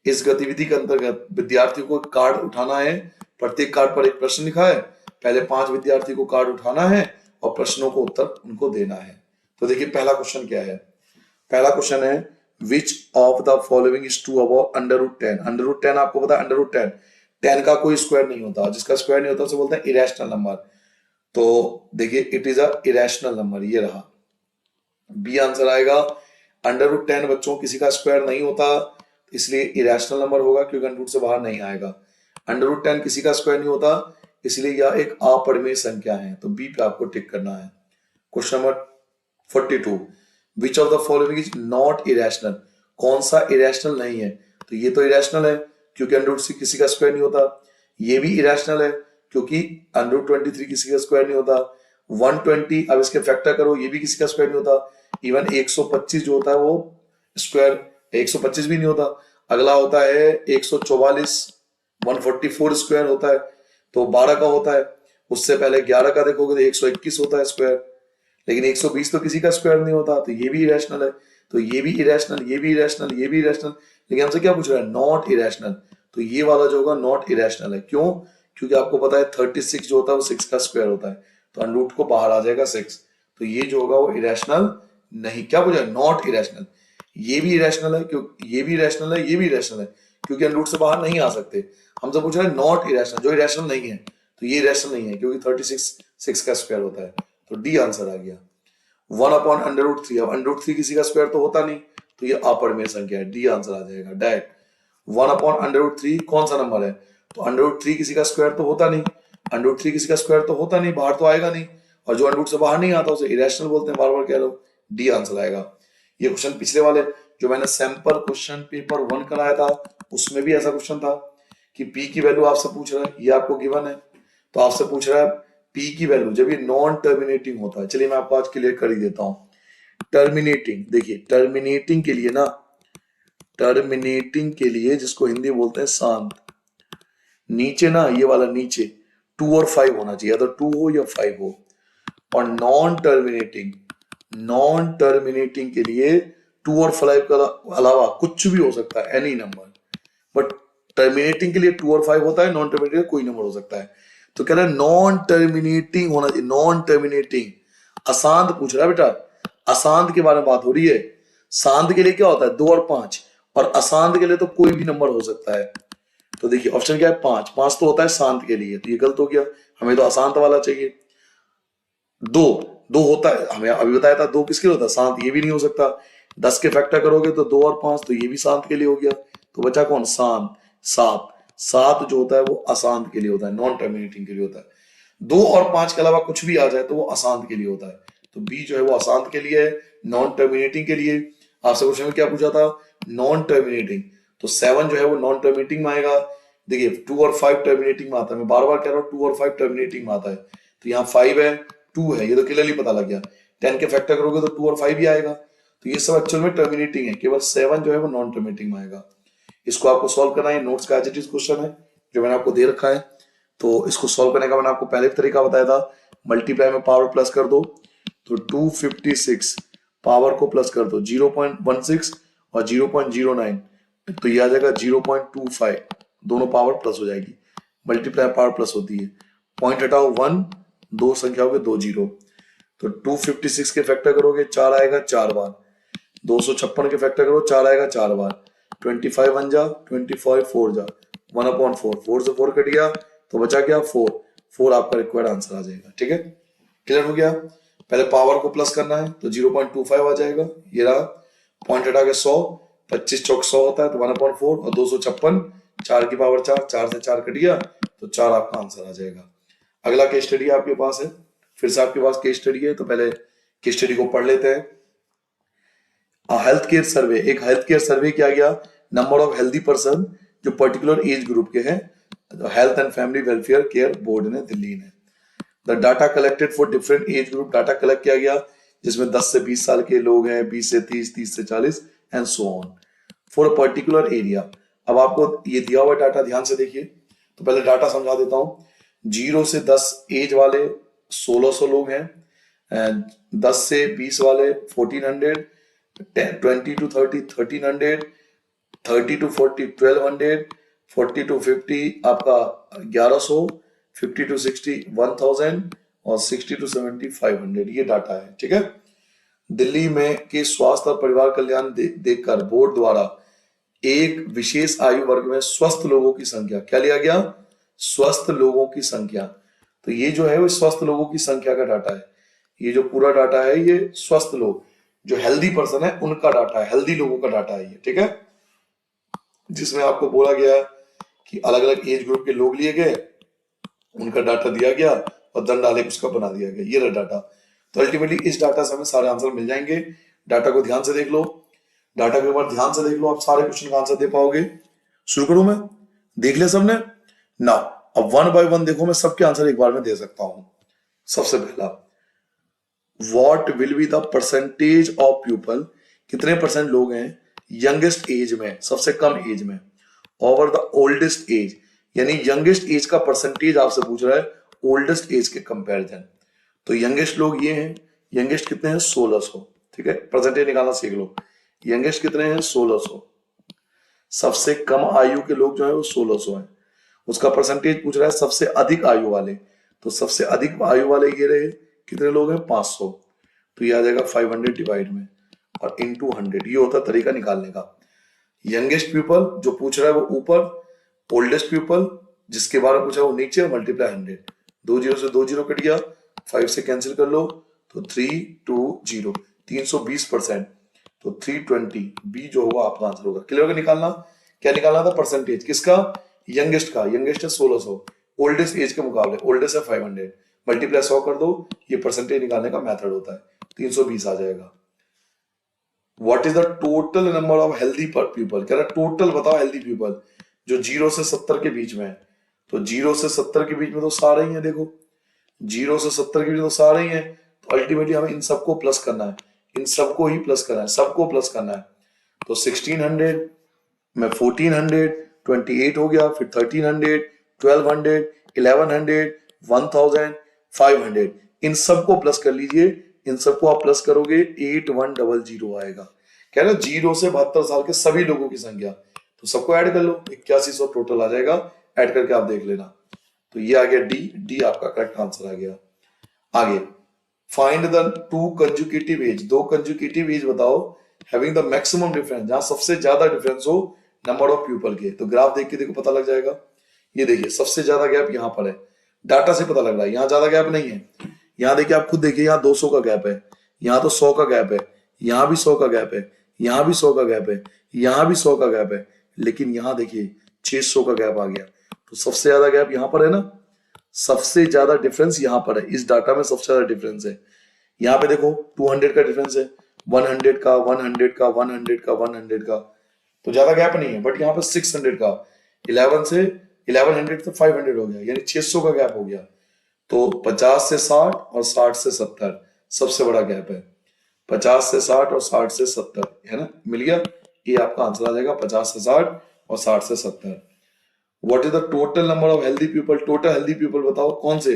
इस गतिविधि के अंतर्गत विद्यार्थियों को कार्ड उठाना है, प्रत्येक कार्ड पर एक प्रश्न लिखा है, पहले 5 विद्यार्थी को कार्ड उठाना है और प्रश्नों को उत्तर उनको देना है। तो देखिए पहला क्वेश्चन क्या है, पहला क्वेश्चन है which of the following is true about √10। √10 आपको पता है, √10 10 का कोई स्क्वायर नहीं होता, जिसका स्क्वायर नहीं होता उसे बोलते हैं इरेशनल नंबर। तो देखिए it is a irrational number, ये रहा बी आंसर आएगा। √10 बच्चों किसी का स्क्वायर नहीं होता, इसलिए इरेशनल नंबर होगा क्योंकि अंडर रूट से बाहर नहीं आएगा। अंडर रूट 10 किसी का स्क्वायर नहीं होता, इसलिए यह एक अपरिमेय संख्या है, तो बी पे आपको टिक करना है। Question number 42, which of the following is not irrational, कौन सा इरेशनल नहीं है? तो ये तो इरेशनल है क्योंकि अंडर रूट से किसी का स्क्वायर नहीं होता, ये भी इरेशनल है क्योंकि अंडर रूट 23 किसी का स्क्वायर नहीं होता, 120 अब इसके फैक्टर करो, ये भी किसी का स्क्वायर नहीं होता, इवन 125 जो होता है वो स्क्वायर 125 भी नहीं होता। अगला होता है 144, 144 स्क्वायर होता है, तो 12 का होता है। उससे पहले 11 का देखोगे तो 121 होता है स्क्वायर, लेकिन 120 तो किसी का स्क्वायर नहीं होता, तो ये भी इरेशनल है। तो ये भी इरेशनल, ये भी इरेशनल, ये भी इरेशनल, लेकिन हमसे क्या पूछ रहा है? Not irrational. तो ये वाला जो होगा नॉट इरेशनल है। क्यों? क्योंकि आपको पता है 36 जो होता है वो 6 का स्क्वायर होता है, तो अंडर रूट को बाहर आ जाएगा 6, तो ये जो होगा वो इरेशनल नहीं। क्या पूछा? Not irrational. ये भी इरेशनल है क्योंकि ये भी इरेशनल है, ये भी इरेशनल है क्योंकि अंडर रूट से बाहर नहीं आ सकते। हमसे पूछ रहा है नॉट इरेशनल, जो इरेशनल नहीं है, तो ये इरेशनल नहीं है क्योंकि 36 6 का स्क्वायर होता है, तो डी आंसर आ गया। 1/√3, अब अंडर रूट 3 किसी का स्क्वायर तो होता नहीं, तो ये अपरिमेय संख्या है, डी आंसर आ जाएगा डायरेक्ट। 1/√3 कौन सा नंबर है? तो अंडर रूट 3 किसी का स्क्वायर तो होता नहीं, अंडर रूट 3 किसी का स्क्वायर तो होता नहीं, बाहर तो आएगा नहीं, और जो अंडर रूट से बाहर नहीं आता उसे इरेशनल बोलते हैं, बार बार कह लो, डी आंसर आएगा। ये क्वेश्चन पिछले वाले जो मैंने सैंपल क्वेश्चन पेपर 1 कराया था उसमें भी ऐसा क्वेश्चन था कि पी की वैल्यू आपसे पूछ रहा है, ये आपको गिवन है, तो आपसे पूछ रहा है पी की वैल्यू जब ये नॉन टर्मिनेटिंग होता है। चलिए मैं आपको आज क्लियर कर ही देता हूं। टर्मिनेटिंग, देखिए टर्मिनेटिंग के लिए ना, टर्मिनेटिंग के लिए जिसको हिंदी बोलते हैं शांत, नीचे ना ये वाला नीचे 2 और 5 होना चाहिए, अगर 2 हो या 5 हो। और नॉन टर्मिनेटिंग, नॉन टर्मिनेटिंग के लिए 2 और 5 का अलावा कुछ भी हो सकता है, एनी नंबर, बट टर्मिनेटिंग के लिए 2 और 5 होता है, नॉन टर्मिनेटिंग कोई नंबर हो सकता है। तो कह रहा है नॉन टर्मिनेटिंग होना चाहिए, नॉन टर्मिनेटिंग। अशांत पूछ रहा है बेटा, अशांत के बारे में बात हो रही है। शांत के लिए क्या होता है? 2 और 5, और अशांत के लिए तो कोई भी नंबर हो सकता है। तो देखिए ऑप्शन क्या है? 5, 5 तो होता है शांत के लिए, तो ये गलत हो गया, हमें तो अशांत वाला चाहिए। 2, 2 होता है, हमें अभी बताया था 2 किसके लिए होता है? शांत, ये भी नहीं हो सकता। 10 के फैक्टर करोगे तो 2 और 5, तो ये भी शांत के लिए हो गया, तो बचा कौन? शांत। 7, 7 जो होता है वो अशांत के लिए होता है, नॉन टर्मिनेटिंग के लिए होता है। 2 और 5 के अलावा कुछ भी आ जाए तो वो अशांत के लिए होता है, तो बी जो है वो अशांत के लिए है, नॉन टर्मिनेटिंग के लिए। आपसे क्वेश्चन में क्या पूछा था? नॉन टर्मिनेटिंग, तो 7 जो है वो नॉन टर्मिनेटिंग में आएगा। देखिए 2 और 5 टर्मिनेटिंग में आता है, मैं बार बार कह रहा हूँ 2 और 5 टर्मिनेटिंग में आता है, तो यहाँ 5 है, 2 है, ये तो क्लियरली पता लग गया। 10 के फैक्टर करोगे तो 2 और 5 ही आएगा, तो ये सब एक्चुअल में टर्मिनेटिंग है, केवल 7 जो है वो नॉन टर्मिनेटिंग में आएगा। इसको आपको सॉल्व करना है, नोट्स का एज इट इज क्वेश्चन है जो मैंने आपको दे रखा है। तो इसको सॉल्व करने का मैंने आपको पहले भी तरीका बताया था, मल्टीप्लाई में पावर प्लस कर दो, तो 256 पावर को प्लस कर दो 0.16 और 0.09, तो ये आ जाएगा 0.25, दोनों पावर प्लस हो जाएगी, मल्टीप्लाई पावर प्लस होती है। पॉइंट हटाओ 1, 2 संख्या हो गए 2 जीरो, तो 256 के फैक्टर करोगे 4 आएगा 4 बार, 256 के फैक्टर करो 4 आएगा 4 बार, 25 1 जा 25 4 जा 1/4, 4 से 4 कट गया तो बचा क्या? 4, 4 आपका रिक्वायर्ड आंसर आ जाएगा। ठीक है, क्लियर हो गया? पहले पावर को प्लस करना है तो 0.25 आ जाएगा, ये रहा। पॉइंट हटा के 100, 25 चौक 100 होता है, तो 1/4 और 256, 4 की पावर 4, 4 से 4 कट गया तो 4 आपका आंसर आ जाएगा। अगला केस स्टडी आपके पास है, फिर से आपके पास केस स्टडी है, तो पहले केस स्टडी को पढ़ लेते हैं। हेल्थ केयर सर्वे, एक हेल्थ केयर सर्वे किया गया, नंबर ऑफ हेल्दी पर्सन जो पर्टिकुलर एज ग्रुप के हैं, health and family welfare care board ने, दिल्ली ने। The data collected for different age group, data collect किया गया जिसमें 10 से 20 साल के लोग हैं, 20 से 30, 30 से 40 and so on, for a particular area. अब आपको ये दिया हुआ डाटा ध्यान से देखिए, तो पहले डाटा समझा देता हूं। 0 से 10 एज वाले 1600 लोग हैं, 10 से 20 वाले 1400, 20 to 30 1300, 30 to 40 1200, 40 to 50 आपका 1100, 50 to 60 1000 और 60 to 70 500, ये डाटा है। ठीक है, दिल्ली में के स्वास्थ्य और परिवार कल्याण देखकर बोर्ड द्वारा एक विशेष आयु वर्ग में स्वस्थ लोगों की संख्या, क्या लिया गया? स्वस्थ लोगों की संख्या। तो ये जो है वो स्वस्थ लोगों की संख्या का डाटा है, ये जो पूरा डाटा है ये स्वस्थ लोग जो हेल्दी पर्सन है उनका डाटा है, हेल्दी लोगों का डाटा है ये। ठीक है, जिसमें आपको बोला गया कि अलग अलग एज ग्रुप के लोग लिए गए, उनका डाटा दिया गया और दंड आलेख उसका बना दिया गया। ये रहा डाटा। तो अल्टीमेटली इस डाटा से हमें सारे आंसर मिल जाएंगे। डाटा को ध्यान से देख लो, डाटा के ऊपर ध्यान से देख लो, आप सारे क्वेश्चन का आंसर दे पाओगे। शुरू करूं मैं? देख लिया सबने ना? अब वन बाय वन देखो, मैं सबके आंसर एक बार में दे सकता हूं। सबसे पहला, what will be the percentage of people, कितने परसेंट लोग हैं यंगेस्ट एज में, सबसे कम एज में, ओवर द ओल्डेस्ट एज, यानी यंगेस्ट एज का परसेंटेज आपसे पूछ रहा है ओल्डेस्ट एज के कंपैरिजन। तो यंगेस्ट लोग ये हैं, यंगेस्ट कितने हैं 1600, ठीक है, परसेंटेज निकालना सीख लो। यंगेस्ट कितने हैं 1600, सबसे कम आयु के लोग जो है वो 1600 हैं। उसका परसेंटेज पूछ रहा है सबसे अधिक आयु वाले, तो सबसे अधिक आयु वाले ये रहे, कितने लोग हैं 500, तो ये आ जाएगा 500 डिवाइड में और इनटू 100। ये होता है तरीका निकालने का। यंगेस्ट पीपल जो पूछ रहा है वो ऊपर, ओल्डेस्ट पीपल जिसके बारे में पूछा है वो नीचे, मल्टीप्लाई 100। 2 जीरो से 2 जीरो कट गया, 5 से कैंसिल कर लो तो 320, 320%, तो 320 बी जो होगा आपका आंसर होगा। क्लियर होगा? निकालना क्या निकालना था? परसेंटेज किसका? यंगेस्ट का। यंगेस्ट है 1600, ओल्डेस्ट एज के मुकाबले ओल्डेस्ट है 500, मल्टीप्लाई 100 कर दो, ये परसेंटेज निकालने का मेथड होता है, 320 आ जाएगा। What is the total number of healthy people, कह रहा टोटल बताओ हेल्दी पीपल जो 0 से 70 के बीच में है। तो 0 से 70 के बीच में तो सारे ही हैं, देखो 0 से 70 के बीच में तो सारे ही हैं, तो अल्टीमेटली हमें इन सबको प्लस करना है, इन सबको ही प्लस करना है, सबको प्लस करना है। तो 1600 में 1400, 28 हो गया, फिर 1300, 1200, 1100, 1000, 500, इन सबको प्लस कर लीजिए। इन सबको आप प्लस करोगे 8100 आएगा। क्या ना, 0 से 72 साल के सभी लोगों की संख्या, तो सबको ऐड कर लो, 8100 टोटल आ जाएगा। ऐड करके आप देख लेना। तो ये आ गया डी, डी आपका करेक्ट आंसर आ गया। आगे, find the 2 consecutive age, 2 consecutive age बताओ हैविंग द मैक्सिमम डिफरेंस, जहां सबसे ज्यादा डिफरेंस हो नंबर ऑफ पीपल के। तो ग्राफ देख के देखो पता लग जाएगा। ये देखिए सबसे ज्यादा गैप यहां पर है, डाटा से पता लग रहा है, यहां ज्यादा गैप नहीं है। यहाँ देखिए, आप खुद देखिए, यहाँ 200 का गैप है, यहाँ तो 100 का गैप है, यहाँ भी 100 का गैप है, यहाँ भी 100 का गैप है, यहाँ भी 100 का गैप है, लेकिन यहाँ देखिए 600 का गैप आ गया। तो सबसे ज्यादा गैप यहाँ पर है ना, सबसे ज्यादा डिफरेंस यहाँ पर है, इस डाटा में सबसे ज्यादा डिफरेंस है। यहाँ पे देखो 200 का डिफरेंस है, 100 का, 100 का, 100 का, 100 का, तो ज्यादा गैप नहीं है। बट यहाँ पे 600 का, 11 से 1100 से 500 हो गया, यानी 600 का गैप हो गया। तो 50 से 60 और 60 से 70 सबसे बड़ा गैप है। 50 से 60 और 60 से 70 है ना, मिल गया। ये आपका आंसर आ जाएगा 50 से 60 और 60 से 70। What is the total number of healthy people, total healthy people बताओ कौन से,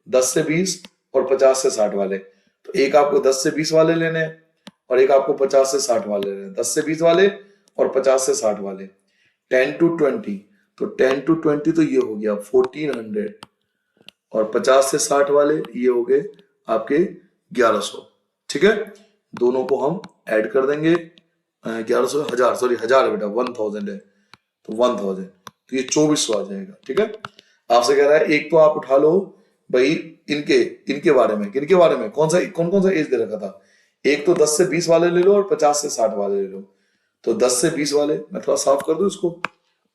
10 से 20 और 50 से 60 वाले। तो एक आपको 10 से 20 वाले लेने हैं और एक आपको 50 से 60 वाले लेने हैं। 10 से 20 वाले और 50 से 60 वाले। 10 to 20, तो 10 to 20 तो ये हो गया 1400 और 50 से 60 वाले ये हो गए आपके 1100। ठीक है, दोनों को हम ऐड कर देंगे। 1100 हजार, सॉरी हजार बेटा, 1000 है तो 1000, तो ये 2400 आ जाएगा। ठीक है, आपसे कह रहा है एक तो आप उठा लो भाई इनके बारे में, किनके बारे में, कौन कौन सा एज दे रखा था। एक तो 10 से 20 वाले ले लो और 50 से 60 वाले ले लो। तो 10 से 20 वाले, मैं थोड़ा साफ कर दूं इसको,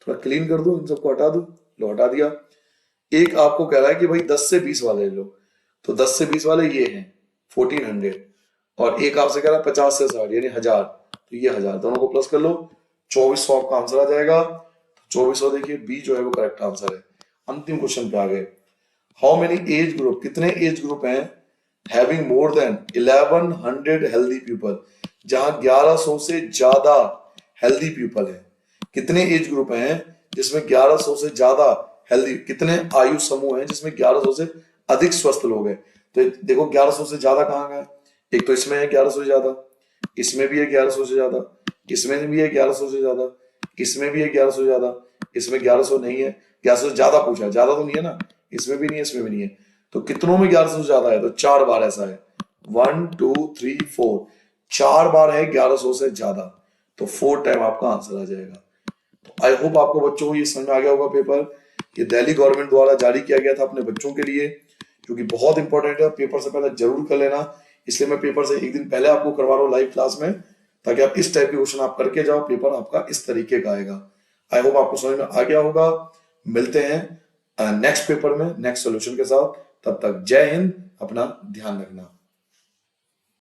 थोड़ा क्लीन कर दूं, इन सबको हटा दूं, लो हटा दिया। एक आपको कह रहा है कि भाई 10 से 20 वाले ले लो, तो 10 से 20 वाले ये हैं 1400, और एक आपसे कह रहा है 50 से 60 यानी 1000, तो ये 1000, दोनों को प्लस कर लो, 2400 आपका आंसर आ जाएगा। 2400 देखिए बी जो है वो करेक्ट आंसर है। अंतिम क्वेश्चन पे आ गए। हाउ मेनी एज ग्रुप, कितने एज ग्रुप हैं having more than 1100 healthy people, जहां 1100 से ज्यादा हेल्दी पीपल है। कितने एज ग्रुप हैं जिसमें 1100 से ज्यादा हेल्दी, कितने आयु समूह हैं जिसमें 1100 से अधिक स्वस्थ लोग हैं। तो देखो 1100 से ज्यादा कहाँ गए, एक तो इसमें है 1100 से ज्यादा, इसमें भी है 1100 से ज्यादा, इसमें भी है 1100 से ज्यादा, इसमें भी है 1100 से ज्यादा, इसमें 1100 नहीं है, 1100 से ज्यादा पूछा है, ज्यादा तो नहीं है ना, इसमें भी नहीं है, इसमें भी नहीं है। तो कितनों में 1100 से ज्यादा है, तो 4 बार ऐसा है, 1 2 3 4, 4 बार है 1100 से ज्यादा, तो 4 टाइम आपका आंसर आ जाएगा। तो आई होप आपको बच्चों को ये समझ में आ गया होगा। पेपर ये दिल्ली गवर्नमेंट द्वारा जारी किया गया था अपने बच्चों के लिए, जो कि बहुत इंपॉर्टेंट है। पेपर से पहले जरूर कर लेना, इसलिए मैं पेपर से एक दिन पहले आपको करवा रहा हूँ लाइव क्लास में, ताकि आप इस टाइप के क्वेश्चन आप करके जाओ, पेपर आपका इस तरीके का आएगा। आई होप आपको समझ में आ गया होगा। मिलते हैं नेक्स्ट पेपर में नेक्स्ट सॉल्यूशन के साथ। तब तक जय हिंद, अपना ध्यान रखना।